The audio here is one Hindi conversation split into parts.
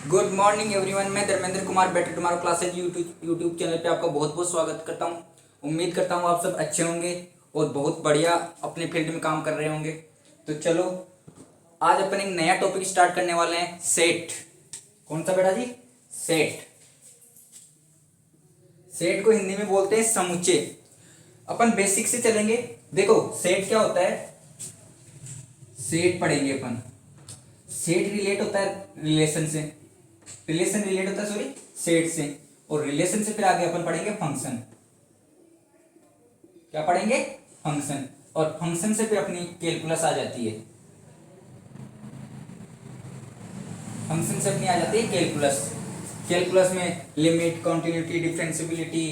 Good morning everyone. मैं Dharmendra Kumar better tomorrow classes YouTube channel पे आपका बहुत बहुत स्वागत करता हूँ। उम्मीद करता हूँ आप सब अच्छे होंगे और बहुत बढ़िया अपने फील्ड में काम कर रहे होंगे। तो चलो आज अपन एक नया टॉपिक स्टार्ट करने वाले हैं, सेट। कौन सा बेटा जी? सेट। सेट को हिंदी में बोलते हैं समुच्चय। अपन बेसिक से चलेंगे। देखो सेट क्या होता है, सेट पढ़ेंगे अपन। सेट रिलेट होता है रिलेशन से, रिलेशन रिलेट होता है सॉरी सेट से, और रिलेशन से फिर आगे अपन पढ़ेंगे फंक्शन। क्या पढ़ेंगे? फंक्शन। और फंक्शन से फिर अपनी कैलकुलस आ जाती है। फंक्शन से अपनी आ जाती है कैलकुलस। कैलकुलस में लिमिट, कॉन्टिन्यूटी, डिफरेंशियबिलिटी,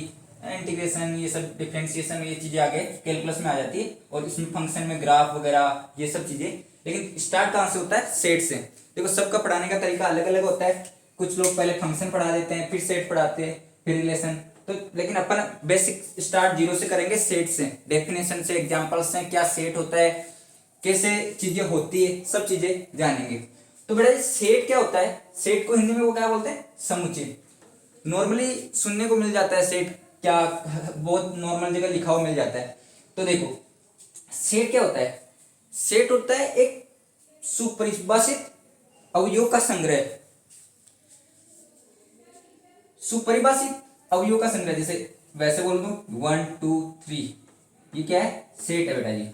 इंटीग्रेशन, ये सब डिफरेंशिएशन, ये चीजें आगे कैलकुलस में आ जाती है। और इसमें फंक्शन में ग्राफ वगैरह ये सब चीजें। लेकिन स्टार्ट कहाँ से होता है? सेट से। देखो सबका पढ़ाने का तरीका अलग अलग होता है। कुछ लोग पहले फंक्शन पढ़ा देते हैं, फिर सेट पढ़ाते हैं, फिर रिलेशन। तो लेकिन अपन बेसिक स्टार्ट जीरो से करेंगे, सेट से, डेफिनेशन से, एग्जांपल्स से, क्या सेट होता है, कैसे चीजें होती है, सब चीजें जानेंगे। तो बेटा सेट क्या होता है? सेट को हिंदी में वो क्या बोलते हैं? समुच्चय। नॉर्मली सुनने को मिल जाता है सेट, क्या बहुत नॉर्मल जगह लिखा हुआ मिल जाता है। तो देखो सेट क्या होता है? सेट होता है एक सुपरिभाषित अवयव का संग्रह। सुपरिभाषित अवयव का संग्रह, जैसे वैसे बोल दूं 1 2 3, ये क्या है? सेट है बेटा जी।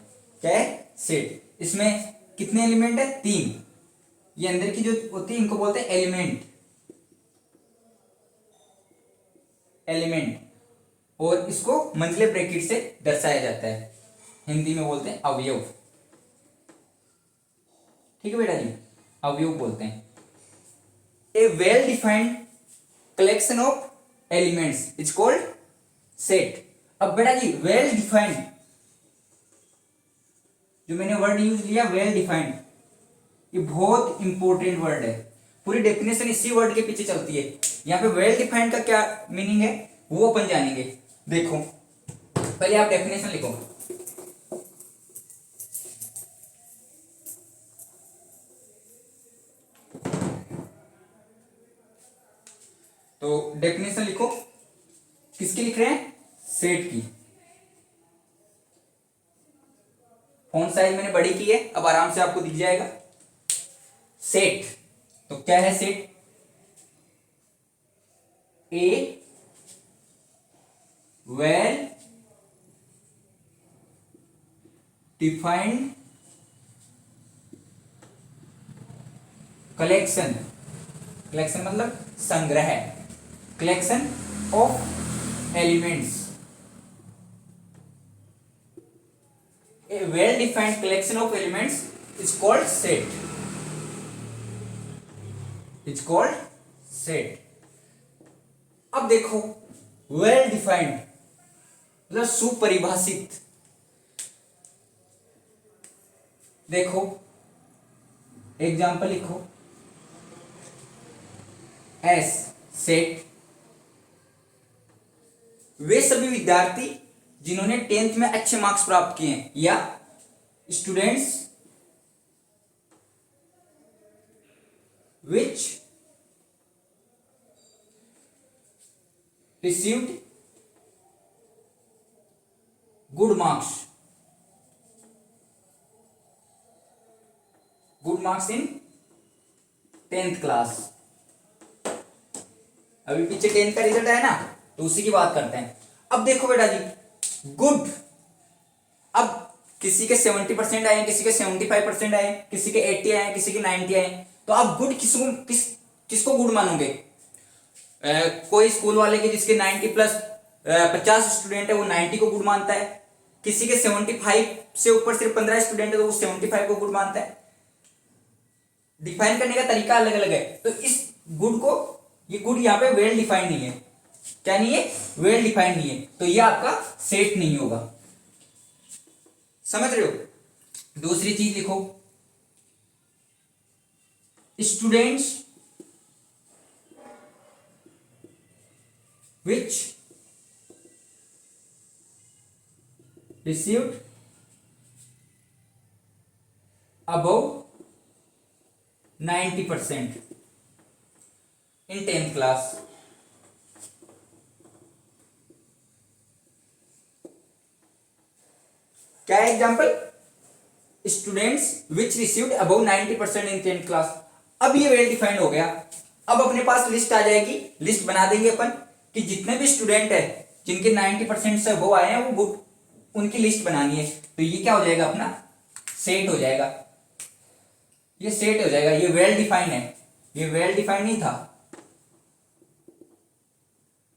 क्या है? सेट। इसमें कितने एलिमेंट है? 3। ये अंदर की जो होती है इनको बोलते हैं एलिमेंट। एलिमेंट। और इसको मंझले ब्रैकेट से दर्शाया जाता है, हिंदी में बोलते हैं अवयव। ठीक है बेटा जी, अवयव बोलते हैं। A well defined collection of elements is called set. अब बेटा जी वेल डिफाइंड, जो मैंने वर्ड यूज लिया वेल डिफाइंड, ये बहुत इंपॉर्टेंट वर्ड है। पूरी डेफिनेशन इसी वर्ड के पीछे चलती है। यहाँ पे वेल डिफाइंड का क्या मीनिंग है वो अपन जानेंगे। देखो पहले आप डेफिनेशन लिखो। तो डेफिनेशन लिखो, किसकी लिख रहे हैं? सेट की। फॉन्ट साइज मैंने बड़ी की है, अब आराम से आपको दिख जाएगा। सेट तो क्या है? सेट ए वेल डिफाइंड कलेक्शन। कलेक्शन मतलब संग्रह, collection of elements. A well defined collection of elements is called set. Is called set. अब देखो वेल डिफाइंड मतलब सुपरिभाषित। देखो एग्जाम्पल लिखो, एस सेट वे सभी विद्यार्थी जिन्होंने 10th में अच्छे मार्क्स प्राप्त किए हैं, या students which received good marks in 10th class. अभी पीछे 10th का रिजल्ट आया ना, तो उसी की बात करते हैं। अब देखो बेटा जी गुड, अब किसी के 70% आए, किसी के 75% आए, किसी के 80 आए, किसी के 90 आए, तो आप गुड किसको गुड मानोगे? कोई स्कूल वाले के जिसके 90 प्लस 50 स्टूडेंट है वो 90 को गुड मानता है। किसी के 75 से ऊपर सिर्फ 15 स्टूडेंट है तो वो 75 को गुड मानता है। डिफाइन करने का तरीका अलग अलग है। तो इस गुड को, ये गुड यहाँ पे वेल डिफाइंड नहीं है। क्या नहीं है? वेल डिफाइंड नहीं है, तो ये आपका सेट नहीं होगा। समझ रहे हो? दूसरी चीज लिखो, students which received above 90%। In 10th class. क्या है एग्जाम्पल? स्टूडेंट्स विच रिसीव्ड अबव 90% इन 10th क्लास। अब ये वेल डिफाइंड हो गया। अब अपने पास लिस्ट आ जाएगी, लिस्ट बना देंगे अपन कि जितने भी स्टूडेंट है जिनके 90% से अबव आए हैं वो गुड, उनकी लिस्ट बनानी है। तो ये क्या हो जाएगा अपना सेट हो जाएगा, ये सेट हो जाएगा। ये वेल डिफाइंड है, ये वेल डिफाइंड नहीं था,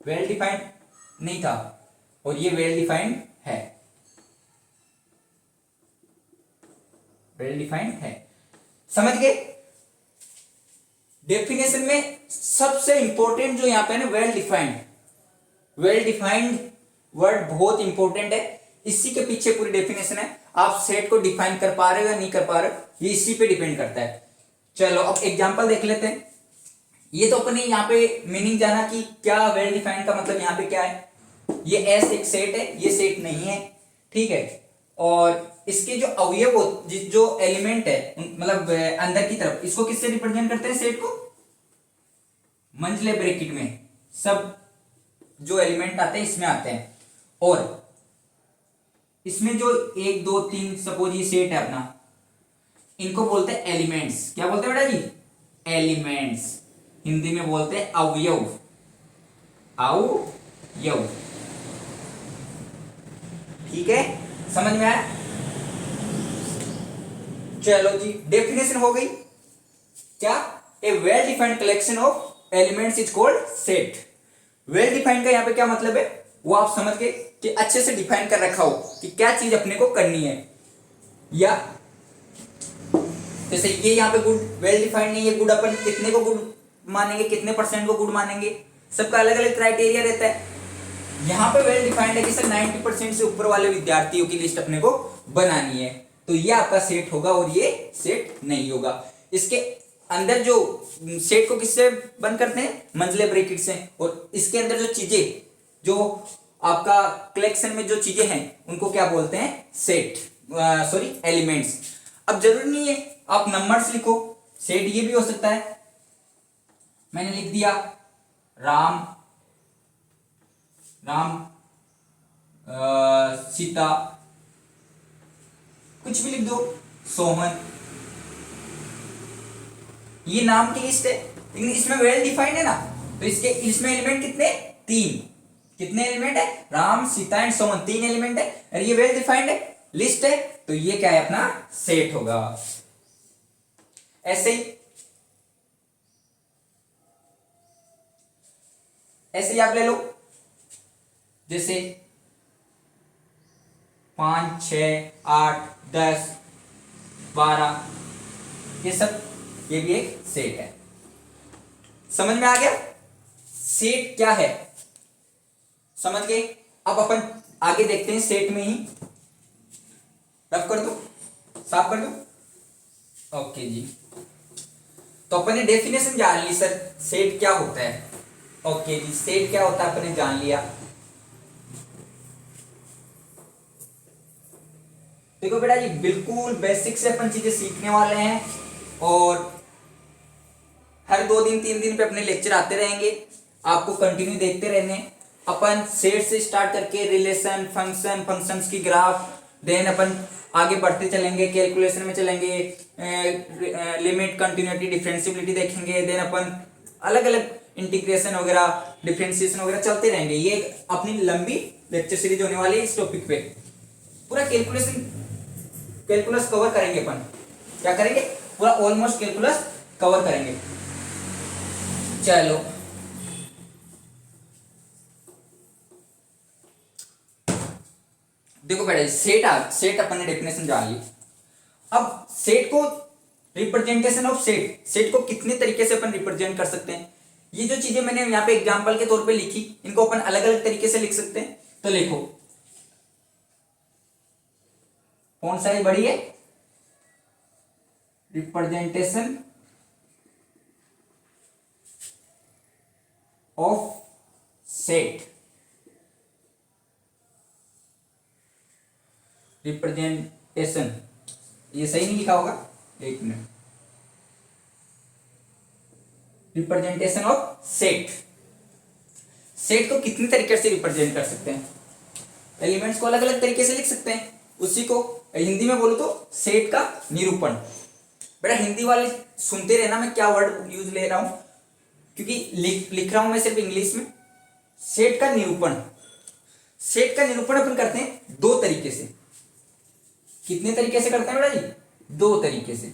वेल डिफाइंड नहीं था और ये वेल डिफाइंड है, वेल डिफाइंड है। समझ गए? डेफिनेशन में सबसे इंपॉर्टेंट जो यहां पे है ना well defined, well defined word बहुत इंपॉर्टेंट है। इसी के पीछे पूरी डेफिनेशन है। आप सेट को डिफाइन कर पा रहे हो या नहीं कर पा रहे हो, ये इसी पे डिपेंड करता है। चलो अब एग्जांपल देख लेते हैं। ये तो अपने यहाँ पे मीनिंग जाना कि क्या वेल डिफाइंड का मतलब यहाँ पे क्या है। ये एस एक सेट है, ये सेट नहीं है, ठीक है। और इसके जो अवयव जो एलिमेंट है मतलब अंदर की तरफ, इसको किससे रिप्रेजेंट करते हैं सेट को? मंझले ब्रैकेट में सब जो एलिमेंट आते हैं इसमें आते हैं। और इसमें जो 1 2 3 सपोज ये सेट है अपना, इनको बोलते हैं एलिमेंट्स। क्या बोलते हैं बेटा जी? एलिमेंट्स। हिंदी में बोलते हैं अवयव, अवयव। ठीक है, समझ में आया? चलो जी, डेफिनेशन हो गई। क्या? A well defined collection of elements is called set. Well defined का यहां पे क्या मतलब है वो आप समझ के कि अच्छे से डिफाइन कर रखा हो कि क्या चीज अपने को करनी है। या जैसे ये यहाँ पे गुड वेल डिफाइंड नहीं है, गुड अपन कितने को गुड मानेंगे, कितने परसेंट को गुड मानेंगे, सबका अलग अलग क्राइटेरिया रहता है। यहाँ पे वेल डिफाइंड है कि सर 90% से ऊपर वाले विद्यार्थियों की लिस्ट अपने को बनानी है, तो ये आपका सेट होगा और ये सेट नहीं होगा। इसके अंदर जो सेट को किससे बंद करते हैं? मंझले ब्रैकेट से। और इसके अंदर जो चीजें जो आपका कलेक्शन में जो चीजें हैं उनको क्या बोलते हैं? Set, sorry elements. अब जरूरी नहीं है आप नंबर्स लिखो, सेट ये भी हो सकता है। मैंने लिख दिया राम, राम सीता, कुछ भी लिख दो, सोहन, ये नाम की लिस्ट है लेकिन इसमें वेल डिफाइंड है ना, तो इसके इसमें एलिमेंट कितने? 3। कितने एलिमेंट है? राम सीता एंड सोहन, 3 एलिमेंट है और ये वेल डिफाइंड है, लिस्ट है, तो ये क्या है अपना सेट होगा। ऐसे ही आप ले लो, जैसे 5 6 8 10 12, ये सब, ये भी एक सेट है। समझ में आ गया सेट क्या है? समझ गए? अब अपन आगे देखते हैं, सेट में ही रफ कर दो, साफ कर दो। ओके जी, तो अपन ने डेफिनेशन जान ली सर सेट क्या होता है। ओके जी, सेट क्या होता है अपन ने जान लिया। देखो बेटा जी, बिल्कुल बेसिक से अपन चीजें सीखने वाले हैं और हर 2 दिन 3 दिन पे अपने लेक्चर आते रहेंगे, आपको कंटिन्यू देखते रहने। अपन सेट से स्टार्ट करके रिलेशन, फंक्शन, फंक्शंस की ग्राफ, देन अपन आगे बढ़ते चलेंगे, कैलकुलेशन में चलेंगे, लिमिट, कंटिन्यूटी, डिफरेंशियबिलिटी देखेंगे, देन अपन अलग अलग इंटीग्रेशन वगैरह, डिफरेंशिएशन वगैरह चलते रहेंगे। ये अपनी लंबी लेक्चर सीरीज होने वाली है। इस टॉपिक पे पूरा कैलकुलस कवर करेंगे अपन। क्या करेंगे? पूरा ऑलमोस्ट कैलकुलस कवर करेंगे। चलो देखो बेटा, सेट अपन ने डेफिनेशन जान ली। अब सेट को रिप्रेजेंटेशन ऑफ सेट को कितने तरीके से अपन रिप्रेजेंट कर सकते हैं, ये जो चीजें मैंने यहाँ पे एग्जांपल के तौर पे लिखी, इनको अपन अलग अलग तरीके से लिख सकते हैं। तो लिखो, कौन सा बड़ी है? रिप्रेजेंटेशन ऑफ सेट, रिप्रेजेंटेशन, ये सही नहीं लिखा होगा, एक minute, representation of set. Set को कितनी तरीके से रिप्रेजेंट कर सकते हैं? एलिमेंट्स को अलग अलग तरीके से लिख सकते हैं। उसी को हिंदी में बोलो तो सेट का निरूपण। बेटा हिंदी वाले सुनते रहना मैं क्या वर्ड यूज ले रहा हूं, क्योंकि लिख रहा हूं मैं सिर्फ इंग्लिश में। सेट का निरूपण, सेट का निरूपण अपन करते हैं दो तरीके से। कितने तरीके से करते हैं बेटा जी? दो तरीके से।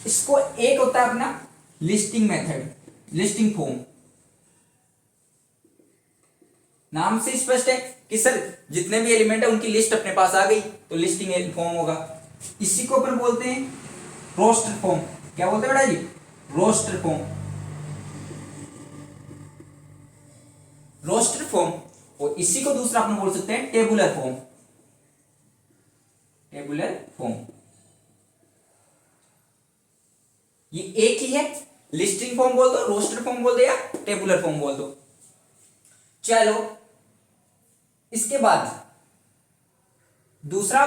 इसको एक होता है अपना लिस्टिंग मेथड, लिस्टिंग फॉर्म। नाम से स्पष्ट है कि सर जितने भी एलिमेंट है उनकी लिस्ट अपने पास आ गई तो लिस्टिंग फॉर्म होगा। इसी को अपन बोलते हैं रोस्टर फॉर्म। क्या बोलते हैं बेटा जी? Roster form. Roster form. और इसी को दूसरा अपन बोल सकते हैं टेबुलर फॉर्म। टेबुलर फॉर्म ये एक ही है। लिस्टिंग फॉर्म बोल दो, रोस्टर फॉर्म बोल दो या टेबुलर फॉर्म बोल दो। चलो इसके बाद दूसरा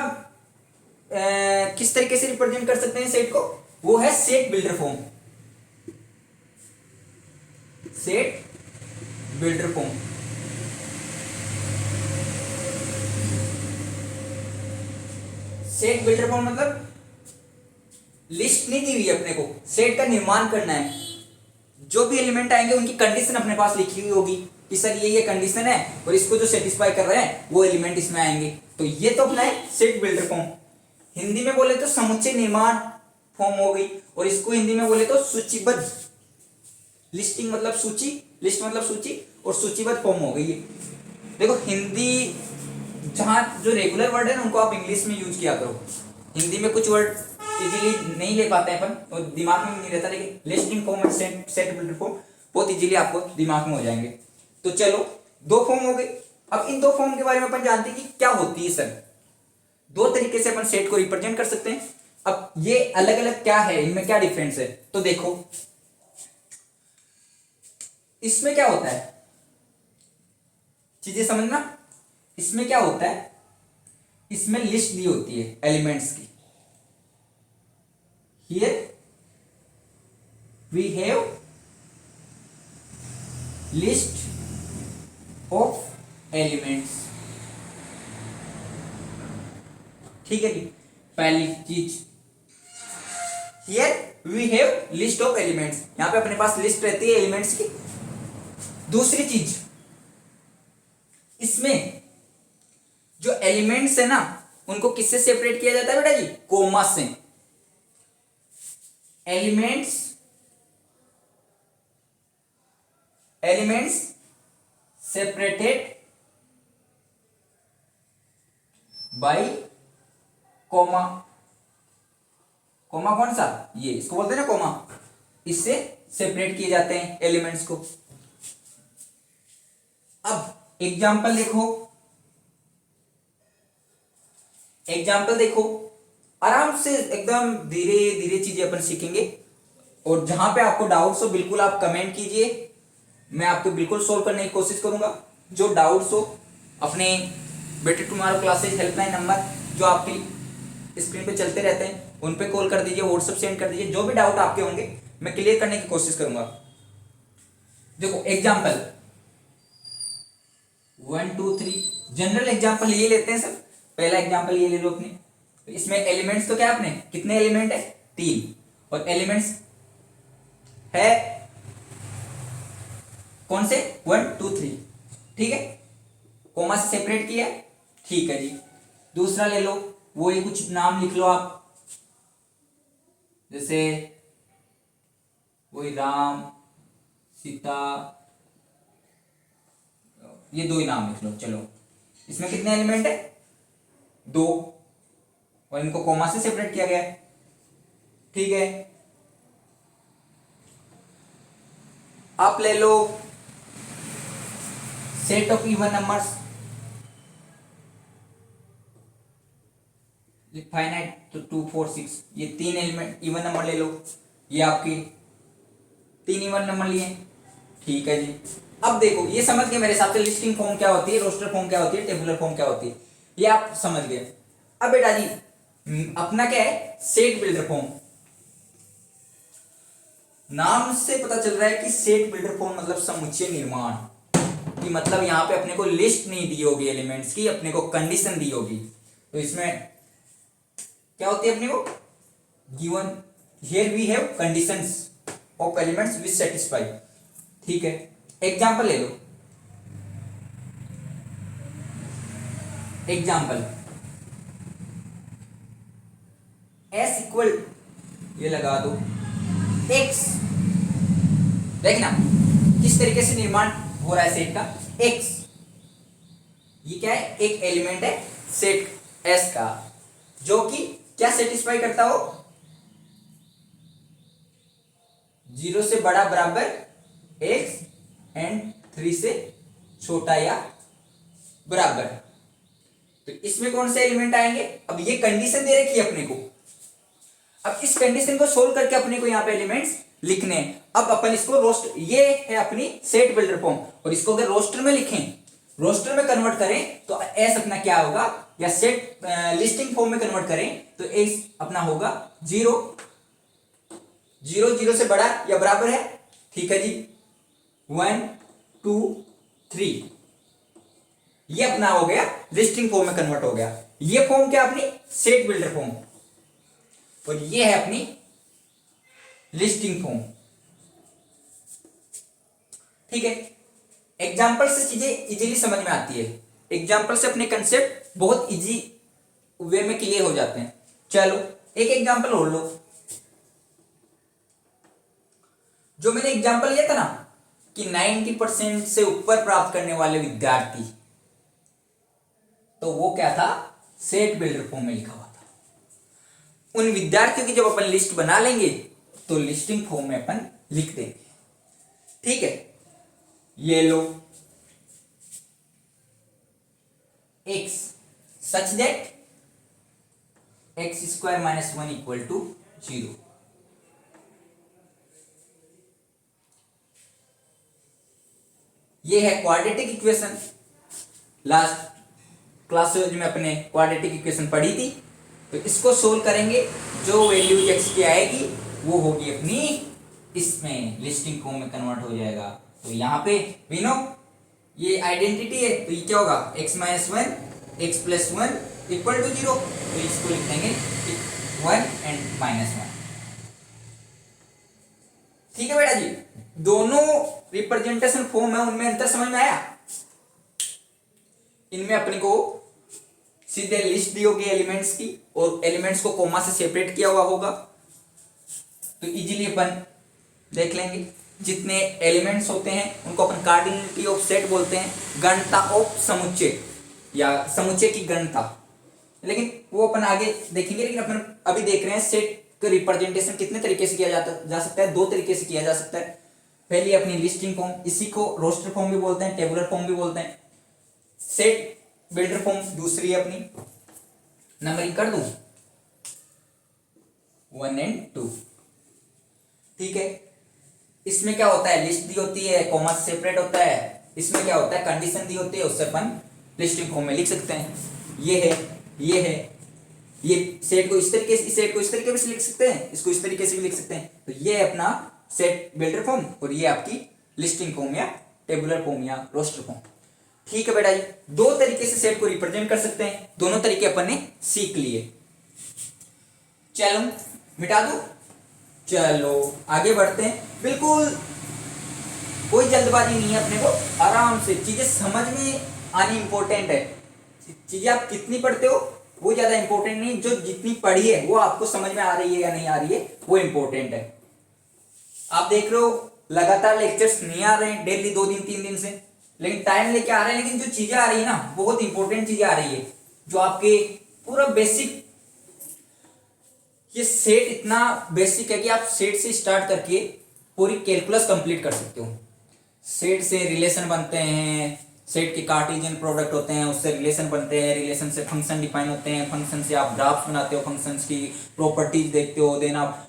किस तरीके से रिप्रेजेंट कर सकते हैं सेट को? वो है set builder form. Set builder form. Set builder form मतलब लिस्ट नहीं दी हुई है अपने को, सेट का निर्माण करना है। जो भी एलिमेंट आएंगे उनकी कंडीशन अपने पास लिखी हुई होगी कि सर ये कंडीशन है और इसको जो सेटिस्फाई कर रहे हैं वो एलिमेंट इसमें आएंगे। तो ये तो अपना है सेट बिल्डर फॉर्म। हिंदी में बोले तो समुच्चय निर्माण फॉर्म हो गई, और इसको हिंदी में बोले तो सूचीबद्ध। लिस्टिंग मतलब सूची, लिस्ट मतलब सूची, और सूचीबद्ध फॉर्म हो गई। देखो हिंदी जहां जो रेगुलर वर्ड है ना उनको आप इंग्लिश में यूज किया करो। हिंदी में कुछ वर्ड इजीली नहीं ले पाते हैं अपन, और दिमाग में नहीं रहता, लेकिन लिस्टिंग फॉर्म और सेट बिल्डर फॉर्म बहुत इजीली आपको दिमाग में हो जाएंगे। तो चलो दो फॉर्म हो गए। अब इन दो फॉर्म के बारे में अपन जानते हैं कि क्या होती है सर। दो तरीके से अपन सेट को रिप्रेजेंट कर सकते हैं। अब ये अलग अलग क्या है, इनमें क्या डिफरेंस है? तो देखो इसमें क्या होता है, चीजें समझना। इसमें क्या होता है, इसमें लिस्ट दी होती है एलिमेंट्स की। Here we have list of elements। ठीक है जी, पहली चीज here we have list of elements, यहां पे अपने पास लिस्ट रहती है एलिमेंट्स की। दूसरी चीज, इसमें जो एलिमेंट्स है ना उनको किससे सेपरेट किया जाता है बेटा जी? कोमा से। Elements separated by comma. Comma कौन सा? ये इसको बोलते हैं ना कोमा। इससे सेपरेट किए जाते हैं एलिमेंट्स को। अब एग्जांपल देखो, एग्जांपल देखो, आराम से एकदम धीरे धीरे चीजें अपन सीखेंगे। और जहां पे आपको डाउट्स हो बिल्कुल आप कमेंट कीजिए, मैं आपको बिल्कुल सोल्व करने की कोशिश करूंगा। जो डाउट्स हो अपने better tomorrow classes helpline number जो आपकी स्क्रीन पे चलते रहते हैं उन पे कॉल कर दीजिए, व्हाट्सएप सेंड कर दीजिए। जो भी डाउट आपके होंगे मैं क्लियर करने की कोशिश करूंगा। देखो एग्जाम्पल 1 2 3, जनरल एग्जाम्पल ये लेते हैं सर। पहला एग्जाम्पल ये ले लो अपने। तो इसमें एलिमेंट्स तो क्या है अपने, कितने एलिमेंट है? 3। और एलिमेंट्स है कौन से? 1 2 3। ठीक है, कोमा से सेपरेट किया। ठीक है जी, दूसरा ले लो, वो ये कुछ नाम लिख लो आप, जैसे वही राम सीता, ये दो ही नाम लिख लो। चलो इसमें कितने एलिमेंट है? 2, और इनको कोमा से सेपरेट किया गया है। ठीक है, आप ले लो set of even numbers, finite तो 2 4 6, ये 3 एलिमेंट इवन नंबर ले लो। ये आपके 3 इवन नंबर लिए। ठीक है जी, अब देखो ये समझ गए मेरे हिसाब से लिस्टिंग फॉर्म क्या होती है, रोस्टर फॉर्म क्या होती है, टेबुलर फॉर्म क्या होती है, ये आप समझ गए। अब बेटा जी अपना क्या है? Set builder form. नाम से पता चल रहा है कि सेट बिल्डर फॉर्म मतलब समुच्चय निर्माण, कि मतलब यहाँ पे अपने को लिस्ट नहीं दी होगी एलिमेंट्स की, अपने को कंडीशन दी होगी। तो इसमें क्या होती है अपने को, given here we have conditions of elements which satisfy. ठीक है, एग्जांपल ले लो, एग्जांपल s इक्वल, ये लगा दो x, देखना किस तरीके से निर्माण हो रहा है सेट का। x ये क्या है, एक एलिमेंट है सेट s का, जो कि क्या सेटिस्फाई करता हो, 0 से बड़ा बराबर x एंड 3 से छोटा या बराबर। तो इसमें कौन से एलिमेंट आएंगे, अब ये कंडीशन दे रखी है अपने को, अब इस कंडीशन को सोल्व करके अपने को यहाँ पे एलिमेंट्स लिखने हैं। अब अपन इसको रोस्टर, ये है अपनी सेट बिल्डर फॉर्म, और इसको अगर रोस्टर में लिखें, रोस्टर में कन्वर्ट करें तो एस अपना क्या होगा, या सेट लिस्टिंग फॉर्म में कन्वर्ट करें तो एस अपना होगा 0 0 0 से बड़ा या बराबर है। ठीक है जी, 1 2 3, ये अपना हो गया लिस्टिंग फॉर्म में कन्वर्ट हो गया। ये फॉर्म क्या अपनी सेट बिल्डर फॉर्म, और ये है अपनी लिस्टिंग फॉर्म। ठीक है, एग्जाम्पल से चीजें इजीली समझ में आती है, एग्जाम्पल से अपने कंसेप्ट बहुत इजी वे में क्लियर हो जाते हैं। चलो एक एग्जाम्पल और लो, जो मैंने एग्जाम्पल लिया था ना कि 90% से ऊपर प्राप्त करने वाले विद्यार्थी, तो वो क्या था, सेट बिल्डर फॉर्म में लिखा हुआ था। उन विद्यार्थियों की जब अपन लिस्ट बना लेंगे तो लिस्टिंग फॉर्म में अपन लिख देंगे। ठीक है, ये लो x सच दैट x² - 1 = 0। ये है क्वाड्रेटिक इक्वेशन, लास्ट क्लास में अपने क्वाड्रेटिक इक्वेशन पढ़ी थी। तो इसको सोल्व करेंगे, जो वैल्यू x की आएगी वो होगी अपनी इसमें लिस्टिंग फॉर्म में कन्वर्ट हो जाएगा। तो यहाँ पे विनो ये आइडेंटिटी है, तो ये क्या होगा, x - 1 x + 1 = 0। तो इसको लिख देंगे 1 एंड -1। ठीक है बेटा जी, दोनों रिप्रेजेंटेशन फॉर्म है, उनमें अंतर समझ में आया। इनमें अपने को सीधे लिस्ट दी होगी एलिमेंट्स की, और एलिमेंट्स को कोमा से सेपरेट किया हुआ होगा, तो इजीली अपन देख लेंगे। जितने एलिमेंट्स होते हैं उनको अपन कार्डिनलिटी ऑफ सेट बोलते हैं, गणता ऑफ समुच्चय या समुच्चय की गणता, लेकिन वो अपन आगे देखेंगे। लेकिन अपन अभी देख रहे हैं सेट का रिप्रेजेंटेशन कितने तरीके से किया जा सकता है, 2 तरीके से किया जा सकता है। पहली अपनी लिस्टिंग फॉर्म, इसी को रोस्टर फॉर्म भी बोलते हैं, टेबुलर फॉर्म भी बोलते हैं। सेट बिल्डर फॉर्म दूसरी है अपनी, नंबरिंग कर दूं 1 और 2। ठीक है, इसमें क्या होता है, लिस्ट दी होती है, कॉमा से सेपरेट होता है। इसमें क्या होता है, कंडीशन दी होती है, उससे अपन लिस्टिंग फॉर्म में लिख सकते हैं। ये है, ये है, ये सेट को इस तरीके से, इस सेट को इस तरीके से लिख सकते हैं, इसको इस तरीके से भी लिख सकते हैं। तो ये है अपना सेट बिल्डर फॉर्म, और ये आपकी लिस्टिंग फॉर्म या टेबुलर फॉर्म या रोस्टर फॉर्म। ठीक है बेटा जी, 2 तरीके से सेट को रिप्रेजेंट कर सकते हैं, दोनों तरीके अपन ने सीख लिए। चलो मिटा दो, चलो आगे बढ़ते हैं। बिल्कुल कोई जल्दबाजी नहीं है, अपने को आराम से चीजें समझ में आनी इंपॉर्टेंट है। चीजें आप कितनी पढ़ते हो वो ज्यादा इंपॉर्टेंट नहीं, जो जितनी पढ़ी है वो आपको समझ में आ रही है या नहीं आ रही है वो इंपॉर्टेंट है। आप देख रहे हो लगातार लेक्चर्स नहीं आ रहे हैं, डेली 2 दिन 3 दिन से, लेकिन टाइम लेके आ रहे हैं। लेकिन जो चीजें आ रही है ना, बहुत इंपॉर्टेंट चीजें आ रही है, जो आपके पूरा बेसिक, ये सेट इतना बेसिक है कि आप सेट से स्टार्ट करके पूरी कैलकुलस कंप्लीट कर सकते हो। सेट से रिलेशन बनते हैं, सेट के कार्टेशियन प्रोडक्ट होते हैं, उससे रिलेशन बनते हैं, रिलेशन से फंक्शन डिफाइन होते हैं, फंक्शन से आप ग्राफ्स बनाते हो, फंक्शंस की प्रॉपर्टीज देखते हो, देन आप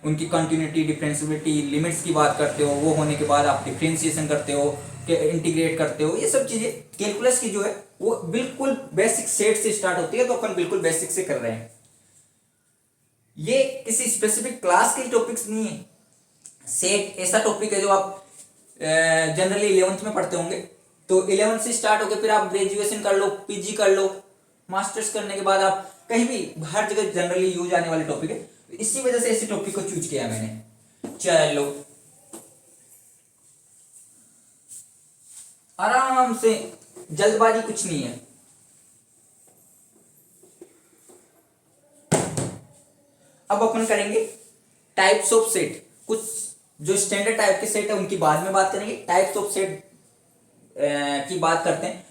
उनकी कंटिन्यूटी, डिफरेंशिएबिलिटी, लिमिट्स की बात करते हो। वो होने के बाद आप डिफरेंशिएशन करते हो, इंटीग्रेट करते हो। ये सब चीजें कैलकुलस की जो है वो बिल्कुल बेसिक सेट से स्टार्ट होती है, तो अपन बिल्कुल बेसिक से कर रहे हैं। ये किसी स्पेसिफिक क्लास के टॉपिक्स नहीं है, सेट ऐसा टॉपिक है जो आप जनरली 11th में पढ़ते होंगे। तो 11th से स्टार्ट होकर फिर आप ग्रेजुएशन कर लो, पीजी कर लो, मास्टर्स करने के बाद आप कहीं भी हर जगह जनरली यूज आने वाले टॉपिक है। इसी वजह से ऐसे टॉपिक को चूज किया मैंने। चलो आराम से, जल्दबाजी कुछ नहीं है। अब अपन करेंगे टाइप्स ऑफ सेट। कुछ जो स्टैंडर्ड टाइप के सेट है उनकी बाद में बात करेंगे, टाइप्स ऑफ सेट की बात करते हैं।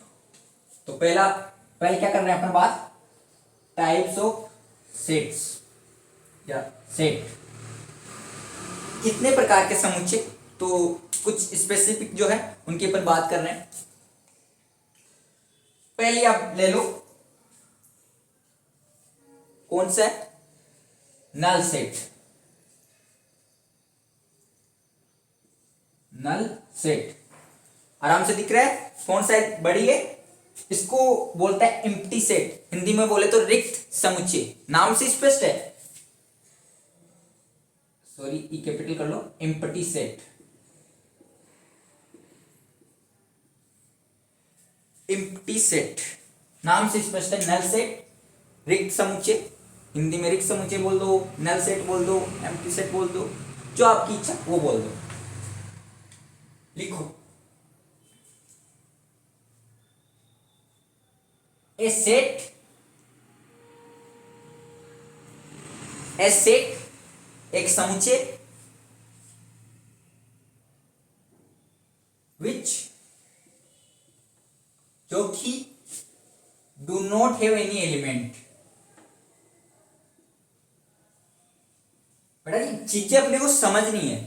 तो पहले क्या कर रहे हैं अपन बात, टाइप्स ऑफ सेट्स या सेट। कितने प्रकार के समुच्चय, तो कुछ स्पेसिफिक जो है उनकी अपन बात कर रहे हैं। पहले आप ले लो, कौन सा है, नल सेट। नल सेट आराम से दिख रहा है, कौन सा है, बड़ी है, इसको बोलता है एम्प्टी सेट। हिंदी में बोले तो रिक्त समुच्चय। नाम से स्पष्ट है, सॉरी ई कैपिटल कर लो, एम्प्टी सेट। एम्प्टी सेट नाम से स्पष्ट है। नल सेट, रिक्त समुच्चय, हिंदी में रिक्त समुच्चय बोल दो, नल सेट बोल दो, एम्प्टी सेट बोल दो, जो आपकी इच्छा वो बोल दो। लिखो, ए सेट, ए सेट एक समुच्चय विच जो कि do not have any element. बेटा ये चीजें अपने को समझनी है,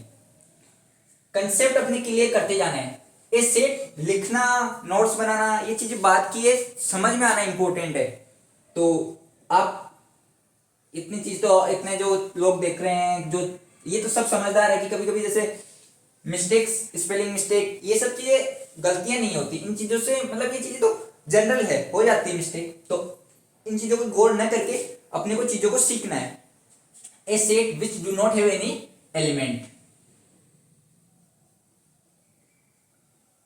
कंसेप्ट अपने क्लियर करते जाना है। ये सेट लिखना, नोट्स बनाना, ये चीजें बात की है, समझ में आना इंपॉर्टेंट है। तो आप इतनी चीज तो, इतने जो लोग देख रहे हैं, जो ये तो सब समझदार है कि कभी कभी जैसे मिस्टेक्स, स्पेलिंग मिस्टेक, ये सब चीजें गलतियां नहीं होती इन चीजों से, मतलब ये चीजें तो जनरल है, हो जाती है मिस्टेक। तो इन चीजों को गौर न करके अपने को चीजों को सीखना है। A set which do not have any element.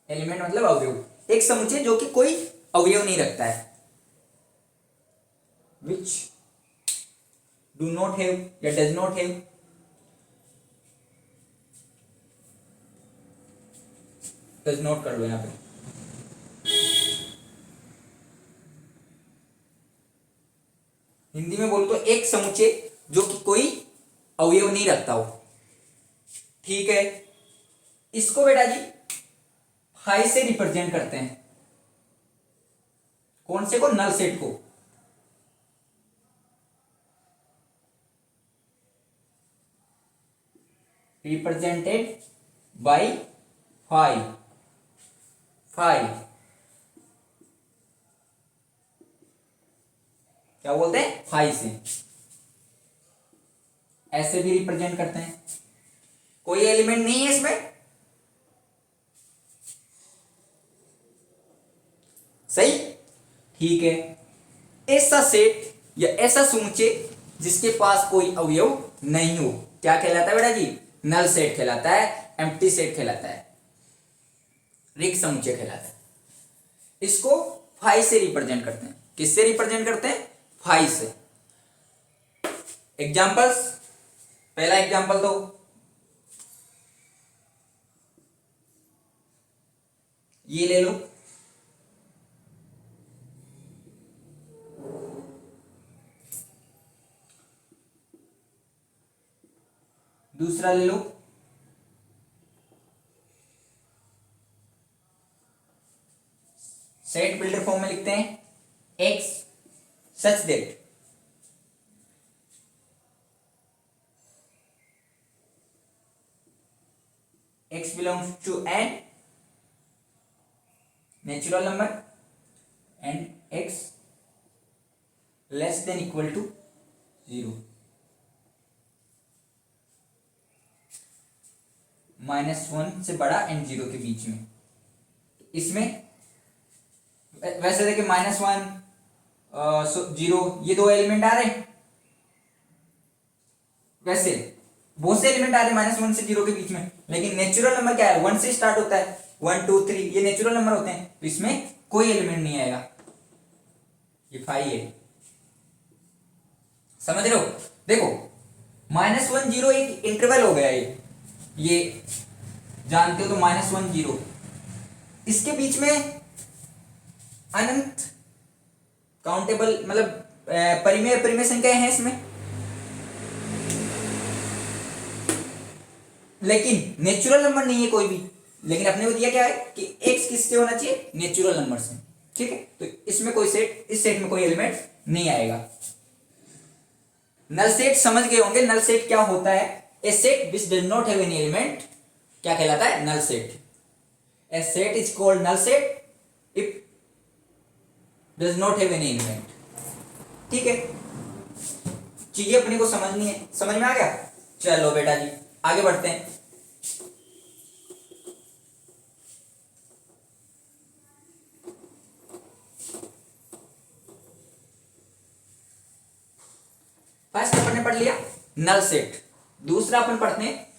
Element मतलब अवयव, एक समुच्चय जो कि कोई अवयव नहीं रखता है। विच डू नॉट हैव या does not have, does not कर लो यहां पे। हिंदी में बोलो तो एक समुच्चय जो कि कोई अवयव नहीं रखता हो। ठीक है, इसको बेटा जी फाई से रिप्रेजेंट करते हैं। कौन से को, नल सेट को। Represented by phi. फाई क्या बोलते हैं, फाई से। ऐसे भी रिप्रेजेंट करते हैं, कोई एलिमेंट नहीं है इसमें, सही, ठीक है। ऐसा सेट या ऐसा समुच्चय जिसके पास कोई अवयव नहीं हो, क्या कहलाता है बेटा जी, नल सेट कहलाता है, एम्प्टी सेट कहलाता है, रिक्त समुच्चय कहलाता है। इसको फाई से रिप्रेजेंट करते हैं। किससे रिप्रेजेंट करते हैं, फाई से। एग्जांपल्स, पहला एग्जांपल दो, ये ले लो, दूसरा ले लो, सेट बिल्डर फॉर्म में लिखते हैं, x such that x belongs to n natural number and x less than equal to 0, -1 से बड़ा एंड 0 के बीच में। इसमें वैसे देखिए -1 0 ये दो एलिमेंट आ रहे हैं, वैसे बहुत से एलिमेंट आ रहे हैं -1 से 0 के बीच में, लेकिन नेचुरल नंबर क्या है, 1 से स्टार्ट होता है, 1 2 3 ये नेचुरल नंबर होते हैं, तो इसमें कोई एलिमेंट नहीं आएगा, ये 5 है। समझ रहे हो? देखो -1 0 एक इंटरवल हो गया, ये जानते हो तो -1 0, इसके बीच में अनंत काउंटेबल मतलब परिमेय परिमेय संख्याएं हैं इसमें, लेकिन नेचुरल नंबर नहीं है कोई भी। लेकिन अपने को दिया क्या है कि x किससे होना चाहिए, नेचुरल नंबर से, ठीक है। तो इसमें कोई सेट, इस सेट में कोई एलिमेंट नहीं आएगा। नल सेट समझ गए होंगे, नल सेट क्या होता है, a set which does not have any element क्या कहलाता है, null set. A set is called null set if does not have any element, ठीक है। चीजें अपने को समझनी है, समझ में आ गया? चलो बेटा जी आगे बढ़ते हैं। फर्स्ट अपन ने पढ़ लिया नल सेट, दूसरा अपन पढ़ते हैं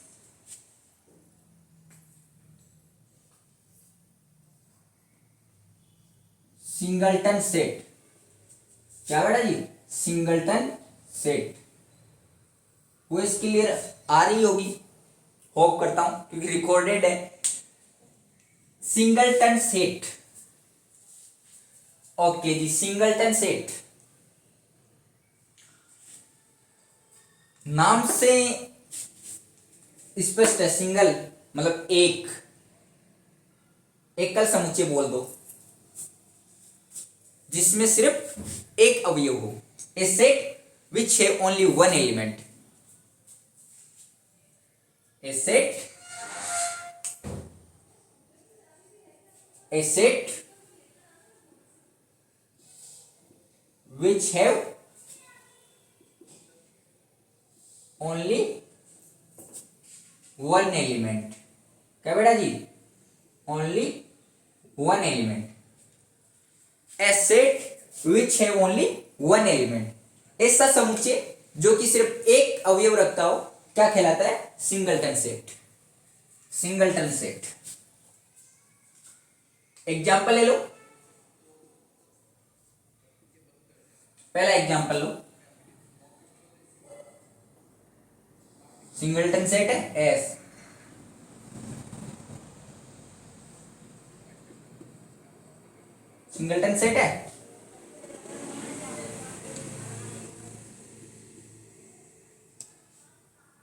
सिंगलटन सेट। क्या बेटा जी, सिंगलटन सेट। वो इसके लिए आ रही होगी, होप करता हूं क्योंकि रिकॉर्डेड है। सिंगलटन सेट, ओके जी, सिंगलटन सेट नाम से स्पष्ट है, सिंगल मतलब एक, एकल समुच्चय बोल दो जिसमें सिर्फ एक अवयव हो। A set which have only one element, a set which have only one element। क्या बेटा जी, only one element। a set which have only one element, ऐसा समुच्चय जो कि सिर्फ एक अवयव रखता हो क्या कहलाता है, singleton set. Singleton set example ले लो, पहला एग्जाम्पल लो, सिंगलटन सेट है एस, सिंगलटन सेट है।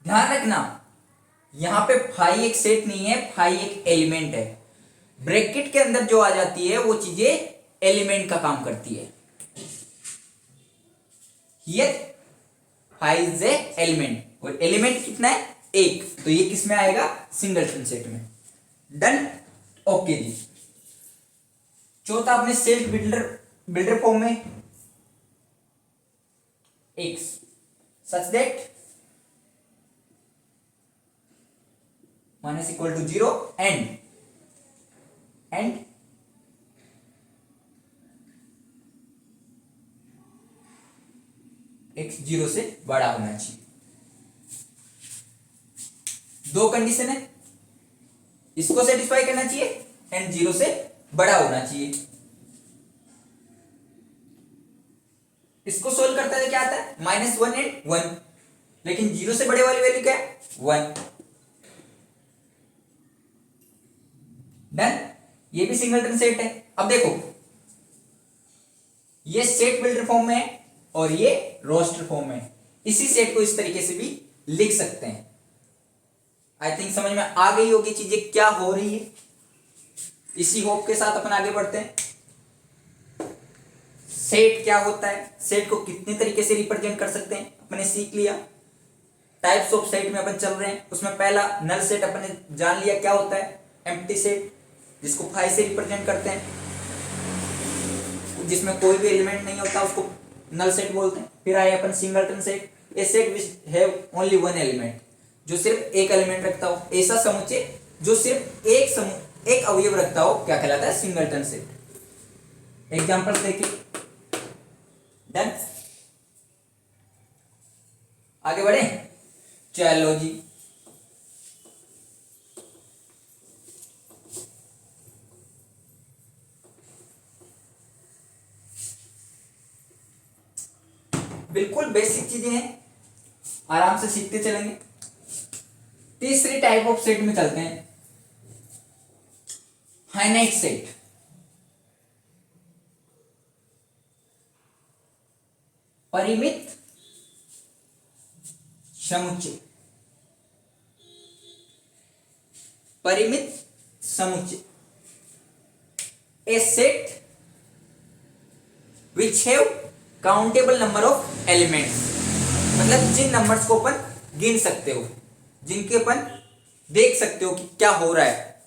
ध्यान रखना यहां पे फाई एक सेट नहीं है, फाई एक एलिमेंट है। ब्रैकेट के अंदर जो आ जाती है वो चीजें एलिमेंट का काम करती है। ये फाई इज ए एलिमेंट, और एलिमेंट कितना है, एक, तो ये किस में आएगा, सिंगलटन सेट में। डन, ओके जी। चौथा अपने सेल्फ बिल्डर फॉर्म में x such that minus equal to 0 and x 0 से बड़ा होना चाहिए। दो कंडीशन है, इसको सेटिस्फाई करना चाहिए एंड 0 से बड़ा होना चाहिए। इसको सोल्व करता है क्या आता है, -1 एंड 1, लेकिन 0 से बड़े वाली वैल्यू क्या है, 1। डन, ये भी सिंगलटन सेट है। अब देखो ये सेट बिल्डर फॉर्म में है और ये रोस्टर फॉर्म में है। इसी सेट को इस तरीके से भी लिख सकते हैं। आई थिंक समझ में आ गई होगी चीजें क्या हो रही है। इसी होप के साथ अपन आगे बढ़ते हैं। सेट क्या होता है, सेट को कितने तरीके से रिप्रेजेंट कर सकते हैं अपने सीख लिया। टाइप्स ऑफ सेट में अपन चल रहे हैं, उसमें पहला नल सेट अपन ने जान लिया क्या होता है, एम्प्टी सेट जिसको फाई से रिप्रेजेंट करते हैं, जिसमें कोई भी एलिमेंट नहीं होता उसको नल सेट बोलते हैं। फिर आए अपन singleton set, a set which have only one element, जो सिर्फ एक एलिमेंट रखता हो, ऐसा समुच्चय जो सिर्फ एक अवयव रखता हो क्या कहलाता है, सिंगलटन सेट। एग्जांपल देखिए। डन, आगे बढ़े। चलो जी, बिल्कुल बेसिक चीजें हैं, आराम से सीखते चलेंगे। तीसरी टाइप ऑफ सेट में चलते हैं, फाइनाइट सेट। परिमित समुच्चय, परिमित समुच्चय, a set which have countable number of elements, मतलब जिन नंबर्स को अपन गिन सकते हो, जिनके अपन देख सकते हो कि क्या हो रहा है।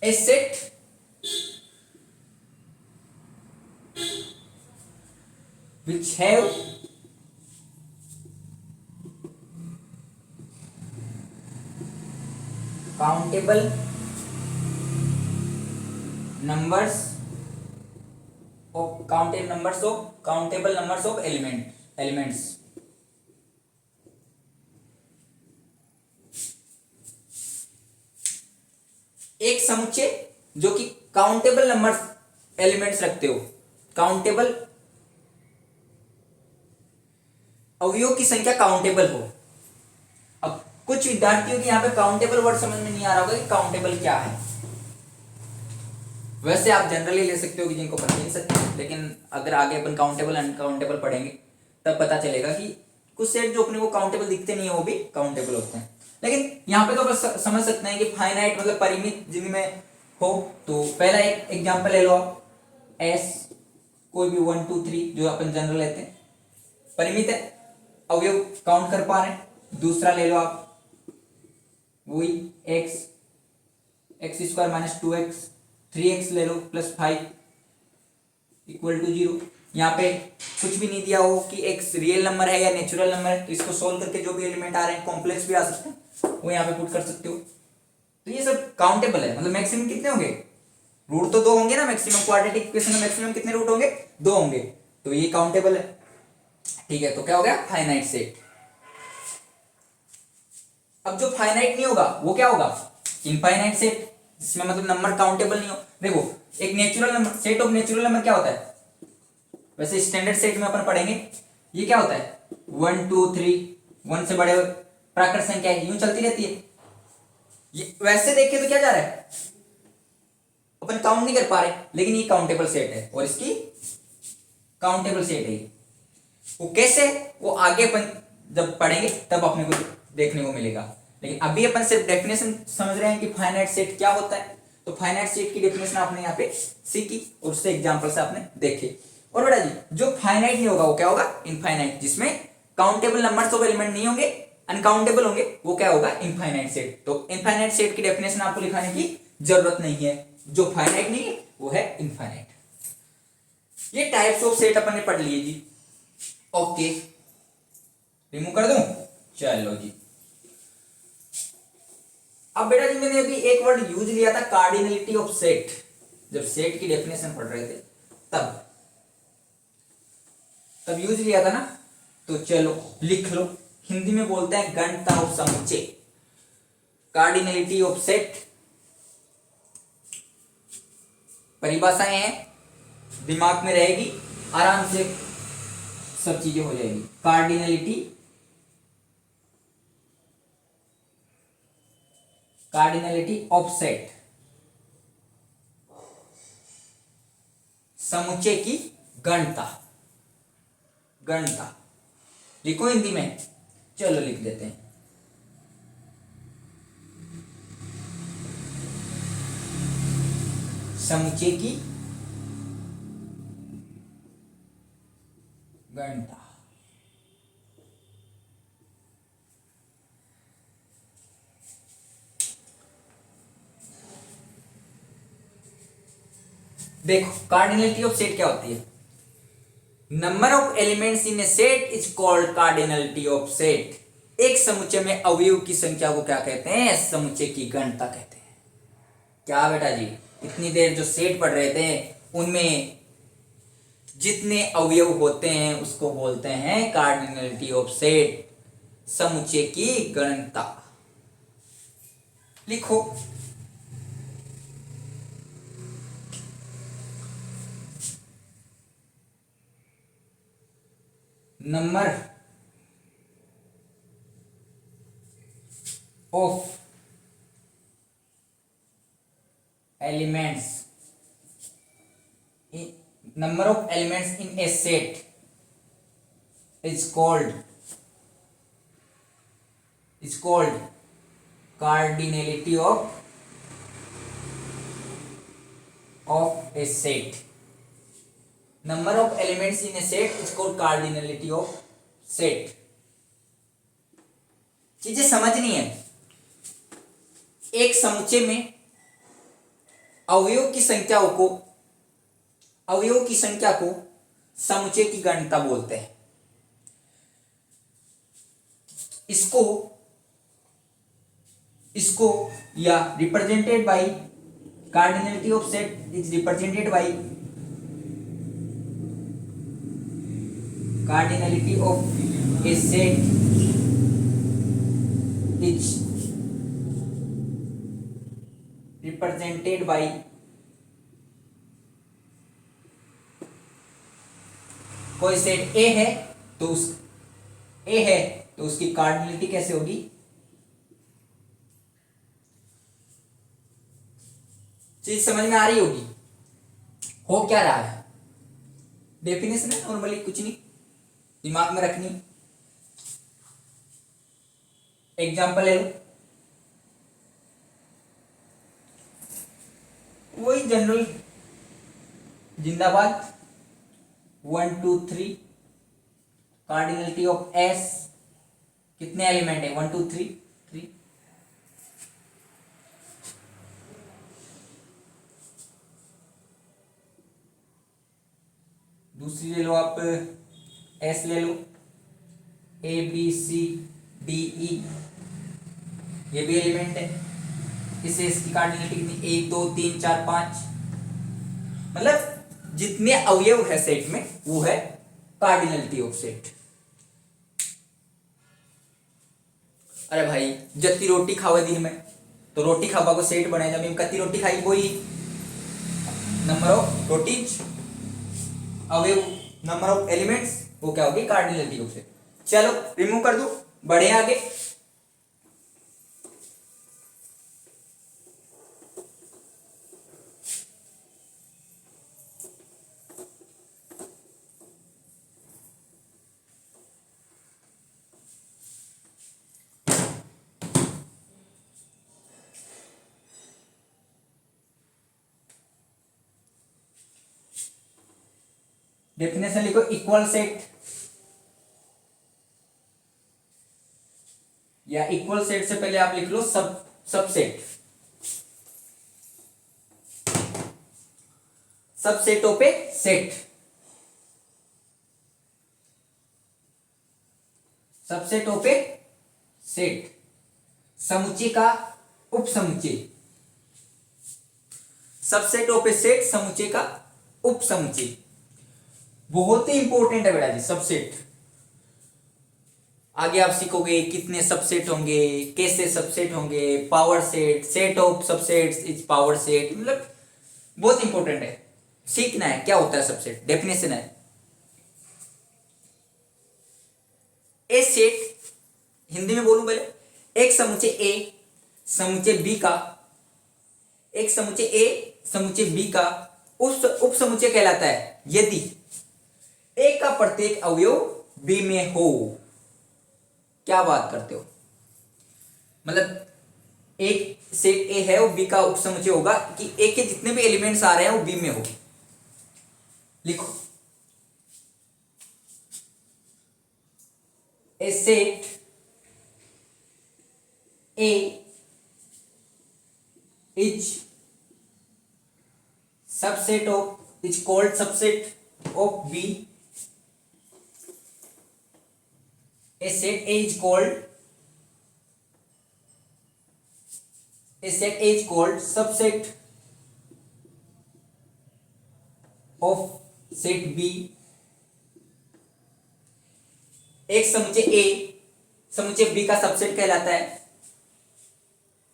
A set which have countable numbers of countable numbers of elements। एक समुच्चय जो कि काउंटेबल नंबर्स एलिमेंट्स रखते हो, काउंटेबल अवयवों की संख्या काउंटेबल हो। अब कुछ विद्यार्थियों की यहाँ पे काउंटेबल वर्ड समझ में नहीं आ रहा होगा कि काउंटेबल क्या है। वैसे आप जनरली ले सकते हो कि जिनको पता नहीं सकते, लेकिन अगर आगे अपन काउंटेबल अनकाउंटेबल पढ़ेंगे तब पता चलेगा कि कुछ सेट जो अपने को काउंटेबल दिखते नहीं है वो भी काउंटेबल होते हैं। लेकिन यहाँ पे तो बस समझ सकते हैं कि फाइनाइट मतलब परिमित जिनमें हो। तो पहला एक एग्जाम्पल ले लो आप, एस कोई भी 1 2 3 जो अपन जनरल लेते हैं, परिमित है, अवयव काउंट कर पा रहे हैं। दूसरा ले लो आप वही x square minus 2x, 3x ले लो प्लस 5 इक्वल टू 0। यहाँ पे कुछ भी नहीं दिया हो कि x रियल नंबर है या नेचुरल नंबर है, तो इसको सोल्व करके जो भी एलिमेंट आ रहे हैं, कॉम्प्लेक्स भी आ सकते हैं, वो यहाँ पे पुट कर सकते हो। तो ये सब काउंटेबल है। मतलब मैक्सिमम कितने होंगे, रूट तो 2 होंगे ना मैक्सिमम, क्वाड्रेटिक इक्वेशन में मैक्सिमम कितने रूट होंगे, 2 होंगे, तो ये काउंटेबल है। ठीक है, तो क्या हो गया, फाइनाइट सेट। अब जो फाइनाइट नहीं होगा वो क्या होगा, इनफाइनाइट सेट, जिसमें मतलब नंबर काउंटेबल नहीं हो। देखो एक natural number, set of natural number क्या होता है, वैसे स्टैंडर्ड सेट में अपन पढ़ेंगे, ये क्या होता है 1 2 3, 1 से बड़े प्राकृत संख्या है, यूं चलती रहती है। ये वैसे देखे तो क्या जा रहा है, अपन काउंट नहीं कर पा रहे, लेकिन ये काउंटेबल सेट है और इसकी काउंटेबल सेट है। वो कैसे, वो आगे अपन जब पढ़ेंगे तब अपने को देखने को मिलेगा। लेकिन अभी अपन सिर्फ डेफिनेशन समझ रहे हैं कि फाइनाइट सेट क्या होता है। तो फाइनाइट सेट की डेफिनेशन आपने यहाँ पे सीखी और उससे एग्जांपल से आपने देखे। और बेटा जी जो फाइनाइट नहीं होगा वो क्या होगा, इनफाइनाइट, जिसमें काउंटेबल नंबर्स ऑफ एलिमेंट नहीं होंगे, अनकाउंटेबल होंगे, वो क्या होगा, इनफाइनाइट सेट। तो इनफाइनाइट सेट की डेफिनेशन आपको लिखाने की जरूरत नहीं है, जो फाइनाइट नहीं है वो है इनफाइनाइट। ये टाइप्स ऑफ सेट अपन ने पढ़ लिए जी। ओके, रिमूव कर दूं, चलो जी। अब बेटा जी मैंने अभी एक वर्ड यूज लिया था, कार्डिनलिटी ऑफ सेट, जब सेट की डेफिनेशन पढ़ रहे थे तब यूज लिया था ना। तो चलो लिख लो, हिंदी में बोलते हैं गणता ऑफ समुच्चय। कार्डिनलिटी ऑफ सेट, परिभाषाएं हैं, दिमाग में रहेगी, आराम से सब चीजें हो जाएगी। कार्डिनलिटी ऑफ सेट, समुच्चय की गणता, गणता लिखो हिंदी में, चलो लिख देते हैं। समुच्चय की गणता। देखो कार्डिनलिटी ऑफ सेट क्या होती है, number of elements in A set is called cardinality of set. एक समुच्चय में अवयव की संख्या को क्या कहते हैं, समुच्चय की गणता कहते हैं। क्या बेटा जी, इतनी देर जो सेट पढ़ रहे थे उनमें जितने अवयव होते हैं उसको बोलते हैं कार्डिनलिटी ऑफ सेट, समुच्चय की गणना। लिखो। Number of elements in a set is called cardinality of a set. Number of elements in a set is called cardinality of set. चीजें समझनी है। एक समुच्चय में अवयव की संख्या को समुच्चय की गणना बोलते हैं। इसको या represented by cardinality of set is represented by cardinality of a set is represented by कोई सेट ए है तो उसकी कार्डिनलिटी कैसे होगी? चीज समझ में आ रही होगी। हो क्या रहा है? डेफिनेशन है नॉर्मली, कुछ नहीं, दिमाग में रखनी। एग्जांपल ले लो, वही जनरल जिंदाबाद। 1 2 3 कार्डिनलिटी ऑफ एस, कितने एलिमेंट है? 1 2 3 3। दूसरी ले लो आप, एस ले लो, ए बी सी डी ई, ये भी एलिमेंट है। इसे इसकी कार्डिनलिटी कितनी? 1 2 3 4 5। मतलब जितने अवयव है सेट में वो है कार्डिनलिटी ऑफ सेट। अरे भाई जत्ती रोटी खावे दिन में तो रोटी खावा को सेट बने, जब कत्ती रोटी खाई कोई नंबर ऑफ रोटीज, अवयव नंबर ऑफ एलिमेंट्स, वो क्या होगी? Cardinality of set. चलो रिमूव कर दो, बढ़े आगे। डेफिनेशन लिखो, इक्वल सेट या इक्वल सेट से पहले आप लिख लो subset. Subset of a set, subset of a set, समुच्चय का उपसमुच्चय। सबसेट ऑफ ए सेट, समुच्चय का उपसमुच्चय। बहुत ही इंपॉर्टेंट है बेटा जी सबसेट। आगे आप सीखोगे कितने सबसेट होंगे, कैसे सबसेट होंगे, power set, set of subsets is power set, मतलब बहुत इंपॉर्टेंट है, सीखना है क्या होता है सबसेट। डेफिनेशन है, ए सेट, हिंदी में बोलूं पहले, एक समुच्चय ए समुच्चय बी का, एक समुच्चय ए समुच्चय बी का उपसमुच्चय कहलाता है यदि ए का प्रत्येक अवयव बी में हो। क्या बात करते हो? मतलब एक सेट ए है वो बी का उपसमुच्चय होगा कि ए के जितने भी एलिमेंट्स आ रहे हैं वो बी में हो। लिखो, a set A is subset of, is called subset of B. A set A is called subset of set B एक समुच्चय ए समुच्चय बी का सबसेट कहलाता है।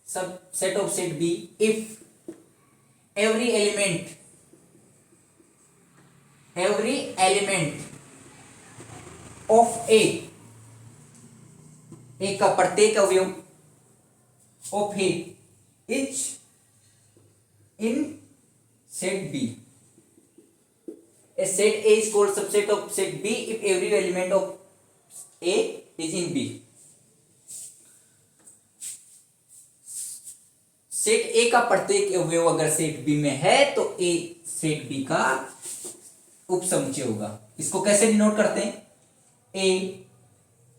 Subset of set B if every element of A का प्रत्येक अवयव of A is in set B. A set A is called subset of set B if every element of A is in B. Set A का प्रत्येक अवयव अगर सेट B में है तो A सेट B का उपसमुच्चय होगा। इसको कैसे डिनोट करते हैं? A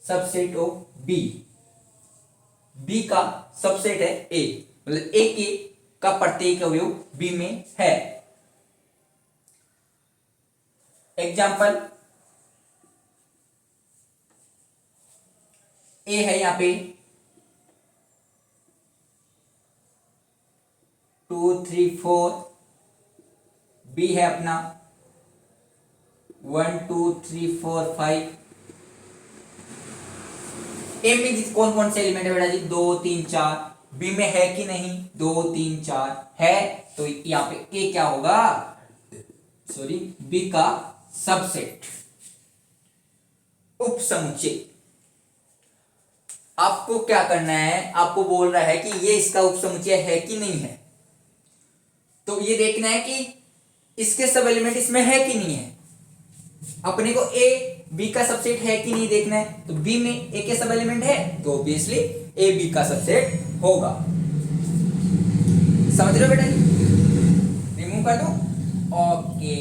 subset of B, B का सबसेट है A, मतलब A का प्रत्येक अवयव B में है। एग्जाम्पल ए है यहां पे 2 3 4, बी है अपना 1 2 3 4 5। ए में कौन कौन से एलिमेंट है बेटा जी? 2 3 4। बी में है कि नहीं? 2 3 4 है, तो यहां पे ए क्या होगा? सॉरी, बी का सबसेट, उपसमुच्चय। आपको क्या करना है? आपको बोल रहा है कि ये इसका उपसमुच्चय है कि नहीं है, तो ये देखना है कि इसके सब एलिमेंट इसमें है कि नहीं है। अपने को ए बी का सबसेट है कि नहीं देखना है, तो बी में ए के सब एलिमेंट है तो ऑब्वियसली ए बी का सबसेट होगा। समझ रहे हो बेटा? रिमूव कर दो। ओके,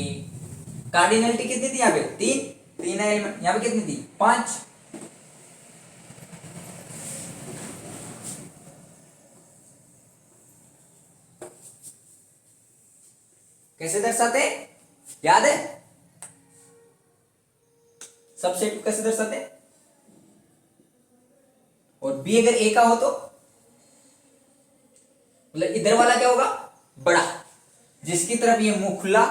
कार्डिनलिटी कितनी थी यहाँ पे? 3 एलिमेंट। यहाँ पे कितनी थी? 5। कैसे दर्शाते हैं? याद है सबसेट कैसे दर्शाते हैं? और बी अगर ए का हो तो मतलब इधर वाला क्या होगा? बड़ा। जिसकी तरफ ये मुंह खुला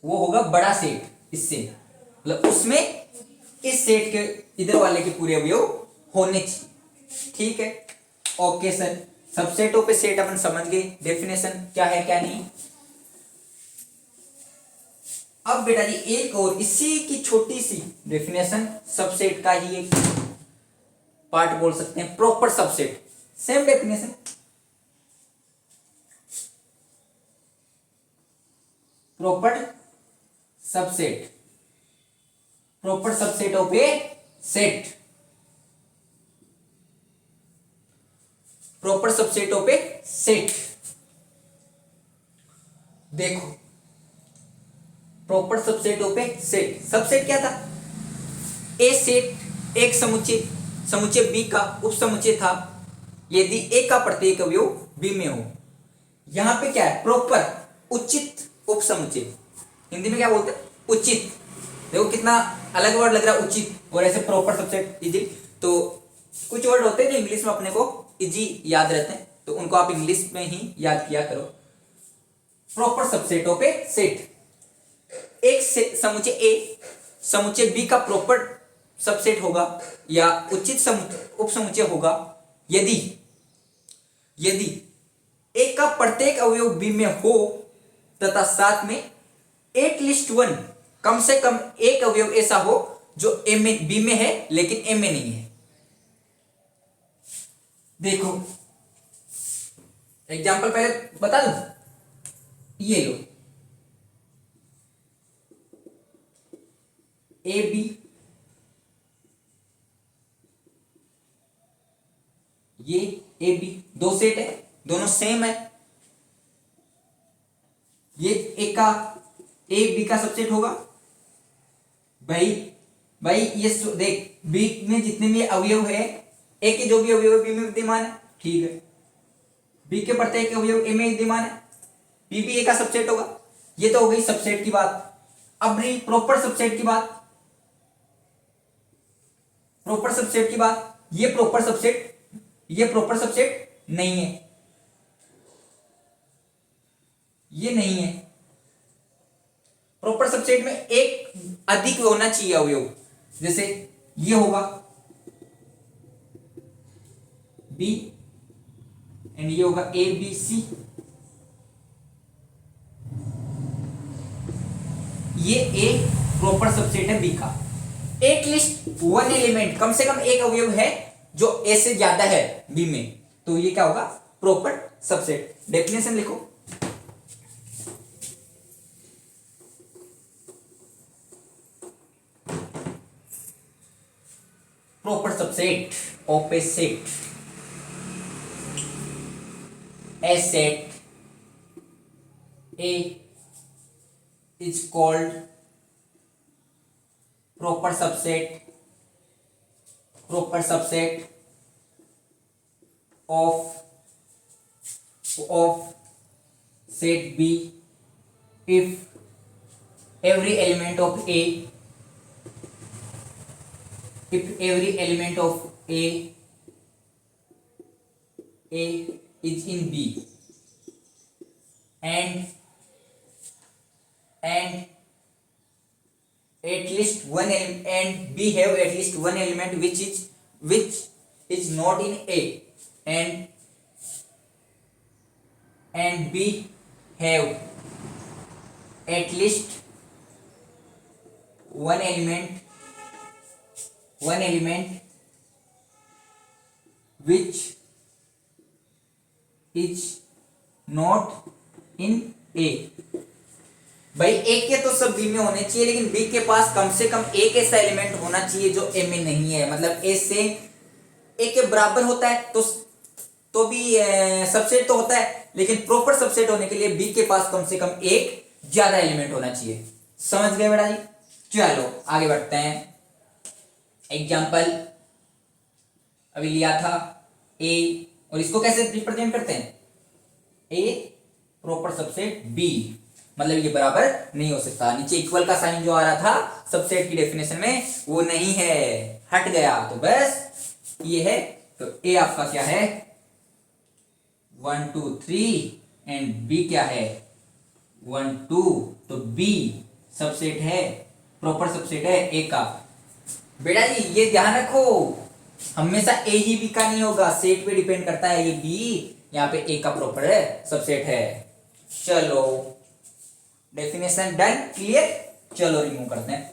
वो होगा बड़ा सेट। इससे मतलब उसमें इस सेट के इधर वाले के पूरे अवयव होने चाहिए। ठीक है, ओके सर। सबसेटों पे सेट अपन समझ गए, डेफिनेशन क्या है क्या नहीं। अब बेटा जी एक और इसी की छोटी सी डेफिनेशन, सबसेट का ही एक पार्ट बोल सकते हैं, proper subset. Same definition, proper subset, proper subset of a set, proper subset of a set. देखो proper subset of a set, subset क्या था? ए सेट एक समुच्चय बी का उपसमुच्चय था यदि ए का प्रत्येक अवयव बी में हो। यहां पे क्या है? प्रॉपर, उचित उपसमुच्चय। हिंदी में क्या बोलते हैं? उचित। देखो कितना अलग वर्ड लग रहा है, उचित और ऐसे प्रॉपर सबसेट इजी। तो कुछ वर्ड होते हैं जो इंग्लिश में अपने को इजी याद रहते हैं, तो उनको आप इंग्लिश में ही याद किया करो। Proper subset of a set, एक समुच्चय ए समुच्चय बी का प्रॉपर सबसेट होगा या उचित उपसमुच्चय होगा यदि ए का प्रत्येक अवयव बी में हो तथा साथ में एटलीस्ट वन, कम से कम एक अवयव ऐसा हो जो ए में बी में है लेकिन ए में नहीं है। देखो एग्जांपल पहले बता दूं, ये लो ए बी, ये ए बी, दो सेट है, दोनों सेम है। ये ए बी का सबसेट होगा। भाई ये देख, बी में जितने भी अवयव है, ए के जो भी अवयव बी में विद्यमान है, ठीक है, बी के प्रत्येक अवयव ए में विद्यमान है, बी भी ए का सबसेट होगा। ये तो हो गई सबसेट की बात। अब रही प्रॉपर सबसेट की बात। प्रॉपर सबसेट की बात, ये प्रॉपर सबसेट नहीं है, ये नहीं है। प्रॉपर सबसेट में एक अधिक होना चाहिए अवयव, जैसे ये होगा बी एंड ये होगा ए बी सी, ये ए प्रॉपर सबसेट है बी का। एटलीस्ट वन एलिमेंट, कम से कम एक अवयव है जो ए से ज्यादा है बी में, तो ये क्या होगा प्रॉपर सबसेट। डेफिनेशन लिखो, proper subset of a set, a set A is called proper subset of set B if every element of A is in B and at least one element, and B have at least one element which is not in A, and B have at least one element which is not in A। भाई ए के तो सब बी में होने चाहिए, लेकिन बी के पास कम से कम एक ऐसा एलिमेंट होना चाहिए जो ए में नहीं है, मतलब ए से ए के बराबर होता है तो भी सबसेट तो होता है, लेकिन प्रॉपर सबसेट होने के लिए बी के पास कम से कम एक ज्यादा एलिमेंट होना चाहिए। समझ गए बेटा जी? चलो आगे बढ़ते हैं। एग्जाम्पल अभी लिया था ए, और इसको कैसे रिप्रेजेंट करते हैं, ए प्रॉपर सबसेट बी, मतलब ये बराबर नहीं हो सकता। नीचे इक्वल का साइन जो आ रहा था सबसेट की डेफिनेशन में वो नहीं है, हट गया, तो बस ये है। तो ए आपका क्या है 1 2 3 एंड बी क्या है 1 2, तो बी सबसेट है, प्रॉपर सबसेट है ए का। बेटा जी ये ध्यान रखो, हमेशा ए ही बी का नहीं होगा, सेट पे डिपेंड करता है। ये बी यहाँ पे ए का प्रॉपर है सबसेट है। चलो डेफिनेशन डन, क्लियर। चलो रिमूव करते हैं।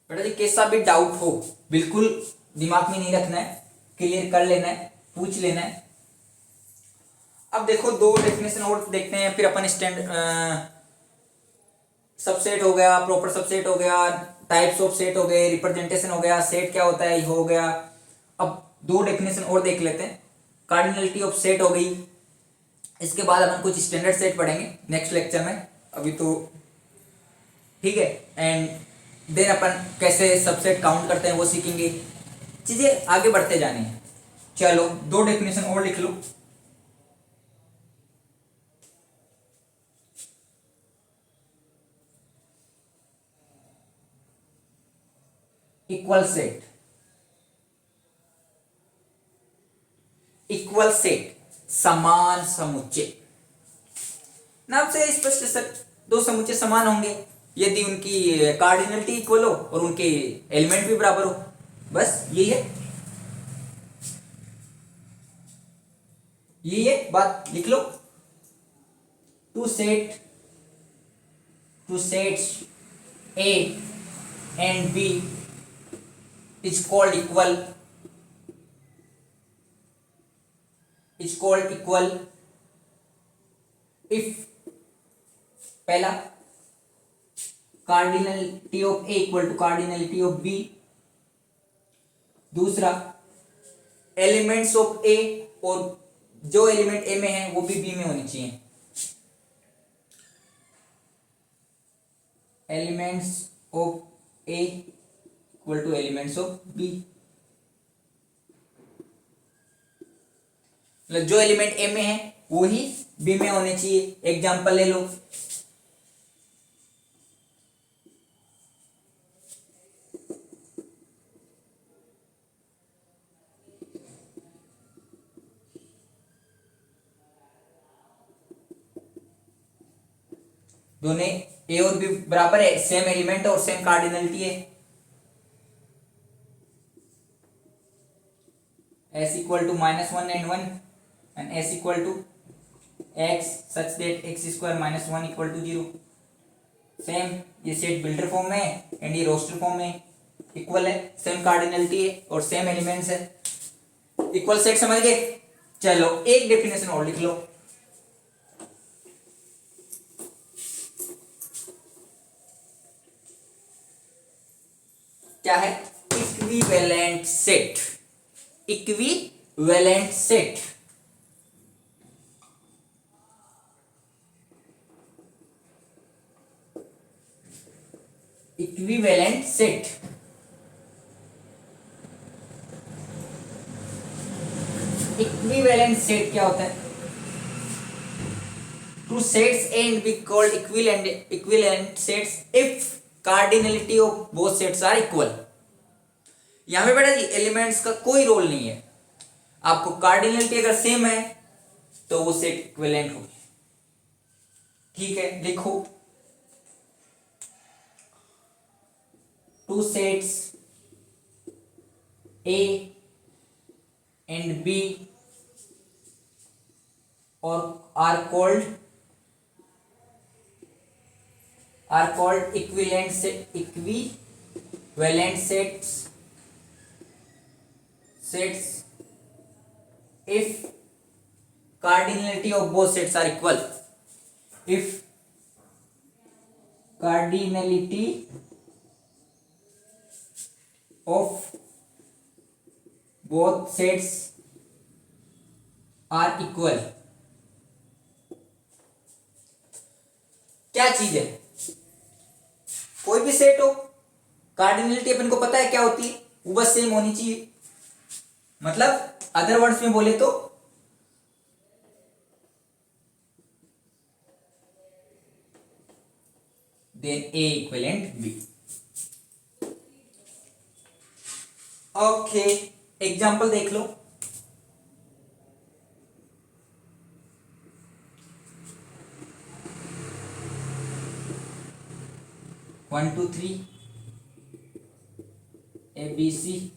बेटा जी कैसा भी डाउट हो बिल्कुल दिमाग में नहीं रखना है, क्लियर कर लेना है, पूछ लेना है। अब देखो दो डेफिनेशन और देखते हैं, फिर अपन सबसेट हो गया, प्रॉपर सबसेट हो गया, टाइप्स ऑफ सेट हो गए, रिप्रेजेंटेशन हो गया, सेट क्या होता है हो गया। अब दो डेफिनेशन और देख लेते हैं। कार्डिनलिटी ऑफ सेट हो गई, इसके बाद अपन कुछ स्टैंडर्ड सेट पढ़ेंगे नेक्स्ट लेक्चर में, अभी तो ठीक है। एंड देन अपन कैसे सबसेट काउंट करते हैं वो सीखेंगे, चीजें आगे बढ़ते जानी है। चलो दो डेफिनेशन और लिख लो। इक्वल सेट, इक्वल सेट समान समुच्चय, नाम से स्पष्ट सर दो समुच्चय समान होंगे यदि उनकी कार्डिनलिटी इक्वल हो और उनके एलिमेंट भी बराबर हो, बस यही है, यही है बात, लिख लो। Two sets A and B is called equal if पहला cardinality of A equal to cardinality of B, दूसरा एलिमेंट्स ऑफ A, और जो एलिमेंट A में है वो भी B में होनी चाहिए। Elements of A equal two elements of B, मतलब जो एलिमेंट A में है वो ही B में होने चाहिए। एग्जांपल ले लो, दोनों ए और बी बराबर है, सेम एलिमेंट और सेम कार्डिनलिटी है। s equal to -1 and 1 and s equal to x such that x square -1 equal to 0। Same ये सेट बिल्डर फॉर्म में है एंड ये रोस्टर फॉर्म में इक्वल है, सेम कार्डिनलिटी है और सेम एलिमेंट्स है। इक्वल सेट समझ गए? चलो एक डेफिनेशन और लिख लो। क्या है? Equivalent set. Equivalent set equivalent set equivalent set क्या होता है? Two sets A and B called equivalent sets if cardinality of both sets are equal. यहां पे बेटा जी एलिमेंट्स का कोई रोल नहीं है, आपको कार्डिनलिटी अगर सेम है तो वो सेट इक्विवेलेंट होगी। ठीक है, लिखो two sets A and B और are called equivalent sets if cardinality of both sets are equal। if cardinality of both sets are equal। क्या चीज है? कोई भी सेट हो, कार्डिनलिटी अपन को पता है क्या होती है, वो बस सेम होनी चाहिए। मतलब अदर वर्ड्स में बोले तो then A equivalent B. Okay, example देख लो। One two three A B C.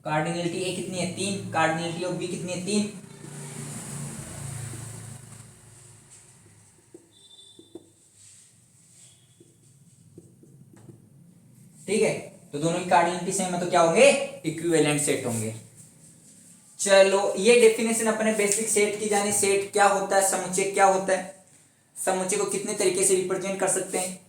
Cardinality A कितनी है? 3। कार्डिनलिटी ऑफ बी कितनी है? 3। ठीक है, तो दोनों की कार्डिनलिटी सेम है तो क्या होंगे? इक्विवेलेंट सेट होंगे। चलो ये डेफिनेशन अपने बेसिक सेट की जानी। सेट क्या होता है, समुच्चय क्या होता है, समुच्चय को कितने तरीके से रिप्रेजेंट कर सकते हैं,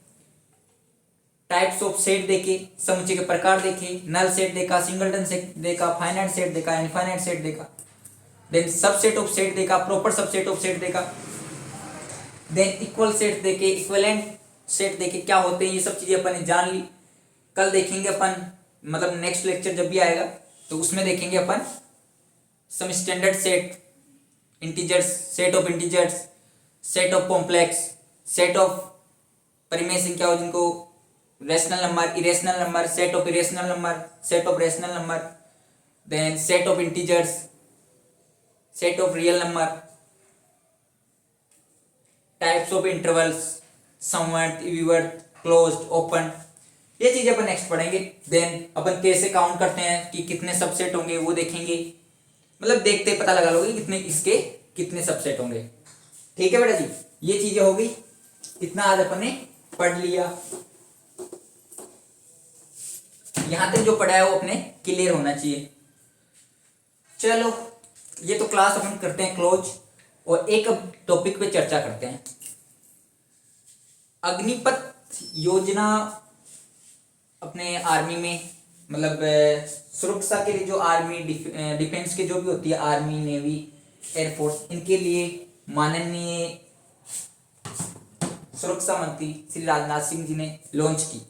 टाइप्स ऑफ सेट देखे, समुच्चय के प्रकार देखे, नल सेट देखा, सिंगलटन सेट देखा, फाइनाइट सेट देखा, इनफाइनाइट सेट देखा, देन सबसेट ऑफ सेट देखा, प्रॉपर सबसेट ऑफ सेट देखा, देन इक्वल सेट देखे, इक्विवेलेंट सेट देखे क्या होते हैं, ये सब चीजें अपन ने जान ली। कल देखेंगे अपन, मतलब नेक्स्ट लेक्चर जब भी आएगा तो उसमें देखेंगे अपन some standard set, integers, set of integers, set of complex, set of परिमेय क्या हो जिनको rational number, irrational number, set of irrational number, set of rational number, then set of integers, set of real number, types of intervals, समवर्ट, विवर्ट, क्लोज्ड, ओपन, ये चीजें अपन नेक्स्ट पढ़ेंगे। देन अपन कैसे काउंट करते हैं कि कितने सबसेट होंगे वो देखेंगे, मतलब देखते ही पता लगा लोगे कितने इसके कितने सबसेट होंगे। ठीक है बेटा जी, ये चीजें हो गई, इतना आज अपन ने पढ़ लिया। यहां तक जो पढ़ा है वो अपने क्लियर होना चाहिए। चलो ये तो क्लास अपन करते हैं क्लोज, और एक अब टॉपिक पे चर्चा करते हैं। अग्निपथ योजना अपने आर्मी में, मतलब सुरक्षा के लिए जो आर्मी डिफेंस के जो भी होती है, आर्मी, नेवी, एयरफोर्स, इनके लिए माननीय सुरक्षा मंत्री श्री राजनाथ सिंह जी ने लॉन्च की।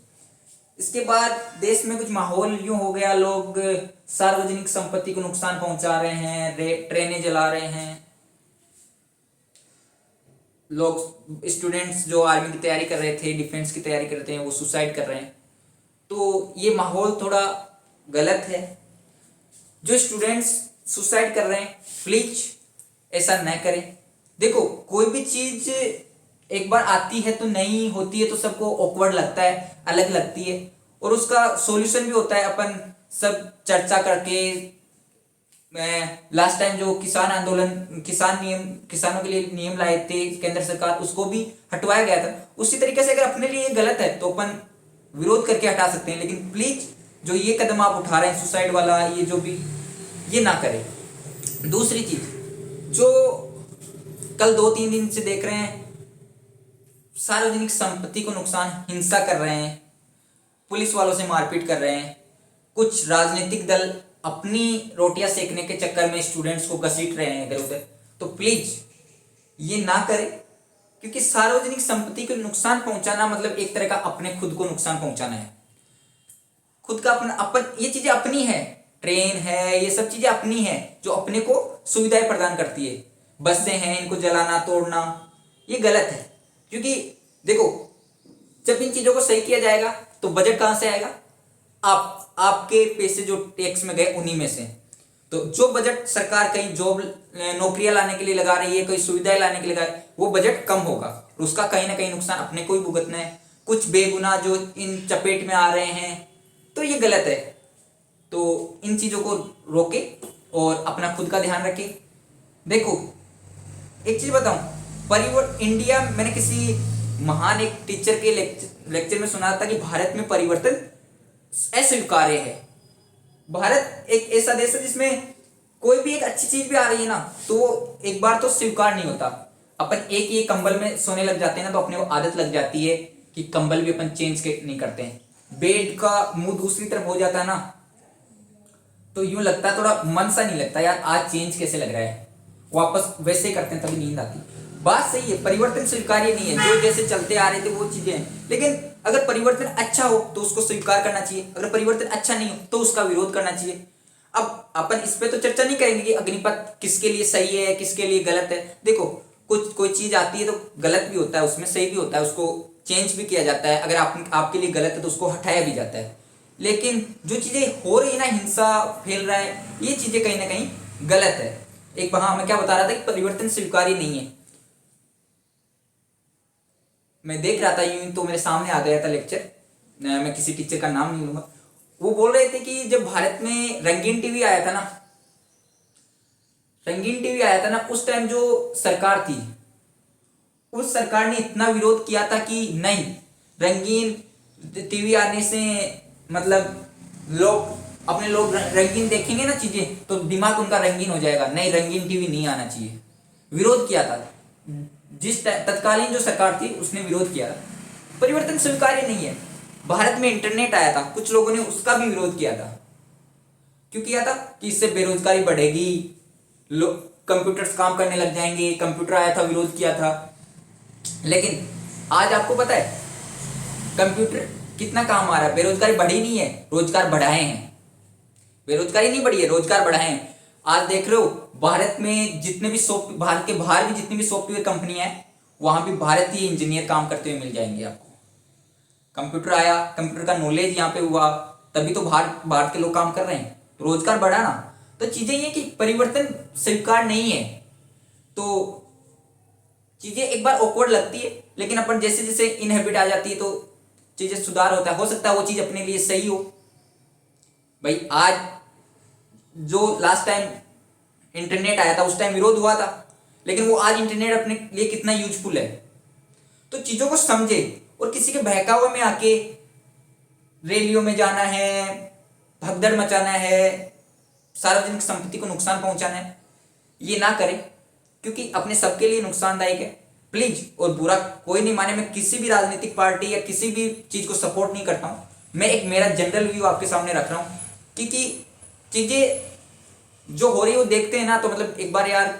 इसके बाद देश में कुछ माहौल यूं हो गया, लोग सार्वजनिक संपत्ति को नुकसान पहुंचा रहे हैं, ट्रेनें जला रहे हैं, लोग स्टूडेंट्स जो आर्मी की तैयारी कर रहे थे, डिफेंस की तैयारी कर रहे थे, वो सुसाइड कर रहे हैं। तो ये माहौल थोड़ा गलत है। जो स्टूडेंट्स सुसाइड कर रहे हैं प्लीज ऐसा न करें। देखो कोई भी चीज एक बार आती है तो नहीं होती है तो सबको ऑकवर्ड लगता है, अलग लगती है, और उसका सॉल्यूशन भी होता है अपन सब चर्चा करके। लास्ट टाइम जो किसान आंदोलन, किसान नियम, किसानों के लिए नियम लाए थे केंद्र सरकार, उसको भी हटवाया गया था। उसी तरीके से अगर अपने लिए गलत है तो अपन विरोध करके हटा सकते हैं, लेकिन प्लीज जो ये कदम आप उठा रहे हैं सुसाइड वाला, ये जो भी, ये ना करें। दूसरी चीज जो कल 2-3 दिन से देख रहे हैं, सार्वजनिक संपत्ति को नुकसान, हिंसा कर रहे हैं, पुलिस वालों से मारपीट कर रहे हैं, कुछ राजनीतिक दल अपनी रोटियां सेकने के चक्कर में स्टूडेंट्स को घसीट रहे हैं इधर उधर। तो प्लीज ये ना करें, क्योंकि सार्वजनिक संपत्ति को नुकसान पहुंचाना मतलब एक तरह का अपने खुद को नुकसान पहुंचाना है। खुद का अपना अपन, ये चीजें अपनी है, ट्रेन है, ये सब चीजें अपनी है जो अपने को सुविधाएं प्रदान करती है। बसें हैं, इनको जलाना तोड़ना ये गलत है, क्योंकि देखो जब इन चीजों को सही किया जाएगा तो बजट कहां से आएगा? आपके पैसे जो टैक्स में गए उन्हीं में से। तो जो बजट सरकार कहीं जॉब, नौकरियां लाने के लिए लगा रही है, कोई सुविधाएं लाने के लिए लगा रही है, वो बजट कम होगा, उसका कहीं ना कहीं नुकसान अपने को ही भुगतना है। कुछ बेगुनाह जो इन चपेट में आ रहे हैं, तो ये गलत है। तो इन चीजों को रोके और अपना खुद का ध्यान रखें। देखो एक चीज बताऊं, परिवर्तन इंडिया, मैंने किसी महान एक टीचर के लेक्चर में सुना था कि भारत में परिवर्तन अस्वीकार्य है। भारत एक ऐसा देश है जिसमें कोई भी एक अच्छी चीज भी आ रही है ना तो वो एक बार तो स्वीकार नहीं होता। अपन एक ये कंबल में सोने लग जाते हैं ना तो अपने को आदत लग जाती है कि कंबल भी अपन चेंज नहीं करते हैं। बेड का मुंह दूसरी तरफ हो जाता है ना तो यूं लगता है, थोड़ा मन सा नहीं लगता यार आज चेंज कैसे लग रहा है, वापस वैसे ही करते हैं तभी नींद आती। बात सही है, परिवर्तन स्वीकार्य नहीं है, जो जैसे चलते आ रहे थे वो चीजें हैं, लेकिन अगर परिवर्तन अच्छा हो तो उसको स्वीकार करना चाहिए, अगर परिवर्तन अच्छा नहीं हो तो उसका विरोध करना चाहिए। अब अपन इस पे तो चर्चा नहीं करेंगे कि अग्निपथ किसके लिए सही है किसके लिए गलत है। देखो कुछ कोई चीज आती है तो गलत भी होता है, उसमें सही भी होता है, उसको चेंज भी किया जाता है। अगर आपके लिए गलत है तो उसको हटाया भी जाता है। लेकिन जो चीजें हो रही है ना, हिंसा फैल रहा है, ये चीजें कहीं ना कहीं गलत है। एक वहां मैं क्या बता रहा था कि परिवर्तन स्वीकार्य नहीं है। मैं देख रहा था यूं तो मेरे सामने आ गया था लेक्चर, मैं किसी टीचर का नाम नहीं लूंगा, वो बोल रहे थे कि जब भारत में रंगीन टीवी आया था ना, रंगीन टीवी आया था ना, उस टाइम जो सरकार थी उस सरकार ने इतना विरोध किया था कि नहीं, रंगीन टीवी आने से मतलब लोग रंगीन देखेंगे ना चीजें तो दिमाग उनका रंगीन हो जाएगा, नहीं रंगीन टीवी नहीं आना चाहिए। विरोध किया था, जिस तत्कालीन जो सरकार थी उसने विरोध किया था। परिवर्तन स्वीकार्य नहीं है। भारत में इंटरनेट आया था, कुछ लोगों ने उसका भी विरोध किया था। क्यों किया था? कि इससे बेरोजगारी बढ़ेगी, लोग कंप्यूटर्स काम करने लग जाएंगे, कंप्यूटर आया था विरोध किया था। लेकिन आज आपको पता है कंप्यूटर कितना काम आ रहा है, बेरोजगारी बढ़ी नहीं है, रोजगार बढ़ाए हैं। बेरोजगारी नहीं बढ़ी है, रोजगार बढ़ाए हैं। आज देख रहे हो भारत में जितने भी भारत के बाहर भी जितनी भी सॉफ्टवेयर कंपनियां हैं वहां भी भारतीय इंजीनियर काम करते हुए मिल जाएंगे आपको। कंप्यूटर आया, कंप्यूटर का नॉलेज यहाँ पे हुआ, तभी तो भारत के लोग काम कर रहे हैं, तो रोजगार बढ़ा ना। तो चीजें ये कि परिवर्तन स्वीकार नहीं है, तो चीजें एक बार ऑकवर्ड लगती है, लेकिन अपन जैसे जैसे इन हैबिट आ जाती है तो चीजें सुधार होता है। हो सकता है वो चीज अपने लिए सही हो। भाई आज जो लास्ट टाइम इंटरनेट आया था उस टाइम विरोध हुआ था, लेकिन वो आज इंटरनेट अपने लिए कितना यूजफुल है। तो चीजों को समझे, और किसी के बहकावे में आके रैलियों में जाना है, भगदड़ मचाना है, सार्वजनिक संपत्ति को नुकसान पहुंचाना है, ये ना करें, क्योंकि अपने सबके लिए नुकसानदायक है। प्लीज, और बुरा कोई नहीं माने, मैं किसी भी राजनीतिक पार्टी या किसी भी चीज को सपोर्ट नहीं करता हूं, मैं एक मेरा जनरल व्यू आपके सामने रख रहा हूं। क्योंकि चीजें जो हो रही है वो देखते हैं ना तो मतलब एक बार यार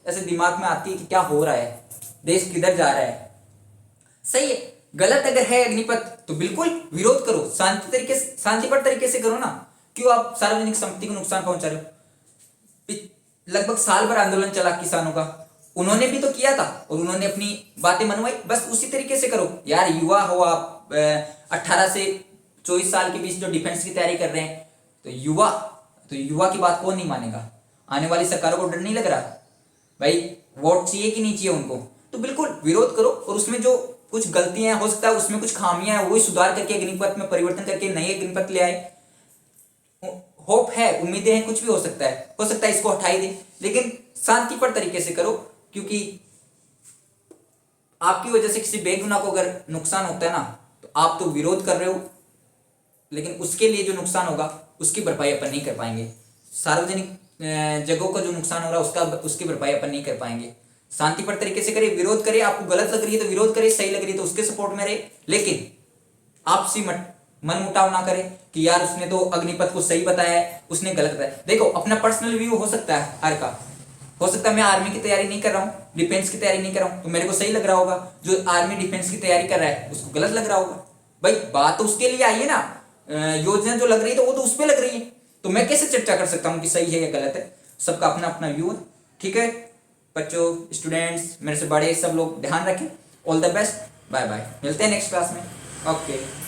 ऐसे दिमाग में आती है कि क्या हो रहा है, देश किधर जा रहा है। सही है, गलत अगर है अग्निपथ तो बिल्कुल विरोध करो, शांतिपूर्ण तरीके से करो ना। क्यों आप सार्वजनिक संपत्ति को नुकसान पहुंचा रहे हो? लगभग साल भर आंदोलन चला किसानों का, उन्होंने भी तो किया था और उन्होंने अपनी बातें मनवाई, बस उसी तरीके से करो यार। युवा हो आप, 18 से 24 साल के बीच जो डिफेंस की तैयारी कर रहे हैं, तो युवा की बात कौन नहीं मानेगा? आने वाली सरकारों को डर नहीं लग रहा? भाई वोट चाहिए कि नहीं चाहिए उनको? तो बिल्कुल विरोध करो और उसमें जो कुछ गलतियां हो सकता है उसमें कुछ खामियां हैं वही सुधार करके अग्निपथ में परिवर्तन करके नए अग्निपथ ले आए। होप है, उम्मीदें हैं, कुछ भी हो सकता है इसको हटा ही दे, लेकिन शांतिपूर्ण तरीके से करो, क्योंकि आपकी वजह से किसी बेगुनाह को अगर नुकसान होता है ना, तो आप तो विरोध कर रहे हो, लेकिन उसके लिए जो नुकसान होगा उसकी भरपाई अपन नहीं कर पाएंगे। सार्वजनिक जगहों का जो नुकसान हो रहा है उसकी भरपाई अपन नहीं कर पाएंगे। शांतिपूर्ण तरीके से करिए, विरोध करिए, आपको गलत लग रही है तो विरोध करिए, सही लग रही है तो उसके सपोर्ट में रहे, लेकिन आपसी मन मुटाव ना करें कि यार उसने तो अग्निपथ को सही बताया है, उसने गलत बताया। देखो अपना पर्सनल व्यू हो सकता है हर का, हो सकता है मैं आर्मी की तैयारी नहीं कर रहा हूँ, डिफेंस की तैयारी नहीं कर रहा हूँ, तो मेरे को सही लग रहा होगा, जो आर्मी डिफेंस की तैयारी कर रहा है उसको गलत लग रहा होगा। भाई बात तो उसके लिए आई है ना, योजना जो लग रही है तो वो तो उस पर लग रही है, तो मैं कैसे चर्चा कर सकता हूँ कि सही है या गलत है। सबका अपना अपना व्यू है, ठीक है बच्चों, स्टूडेंट्स, मेरे से बड़े सब लोग ध्यान रखें। All the best, bye bye, मिलते हैं नेक्स्ट क्लास में, ओके।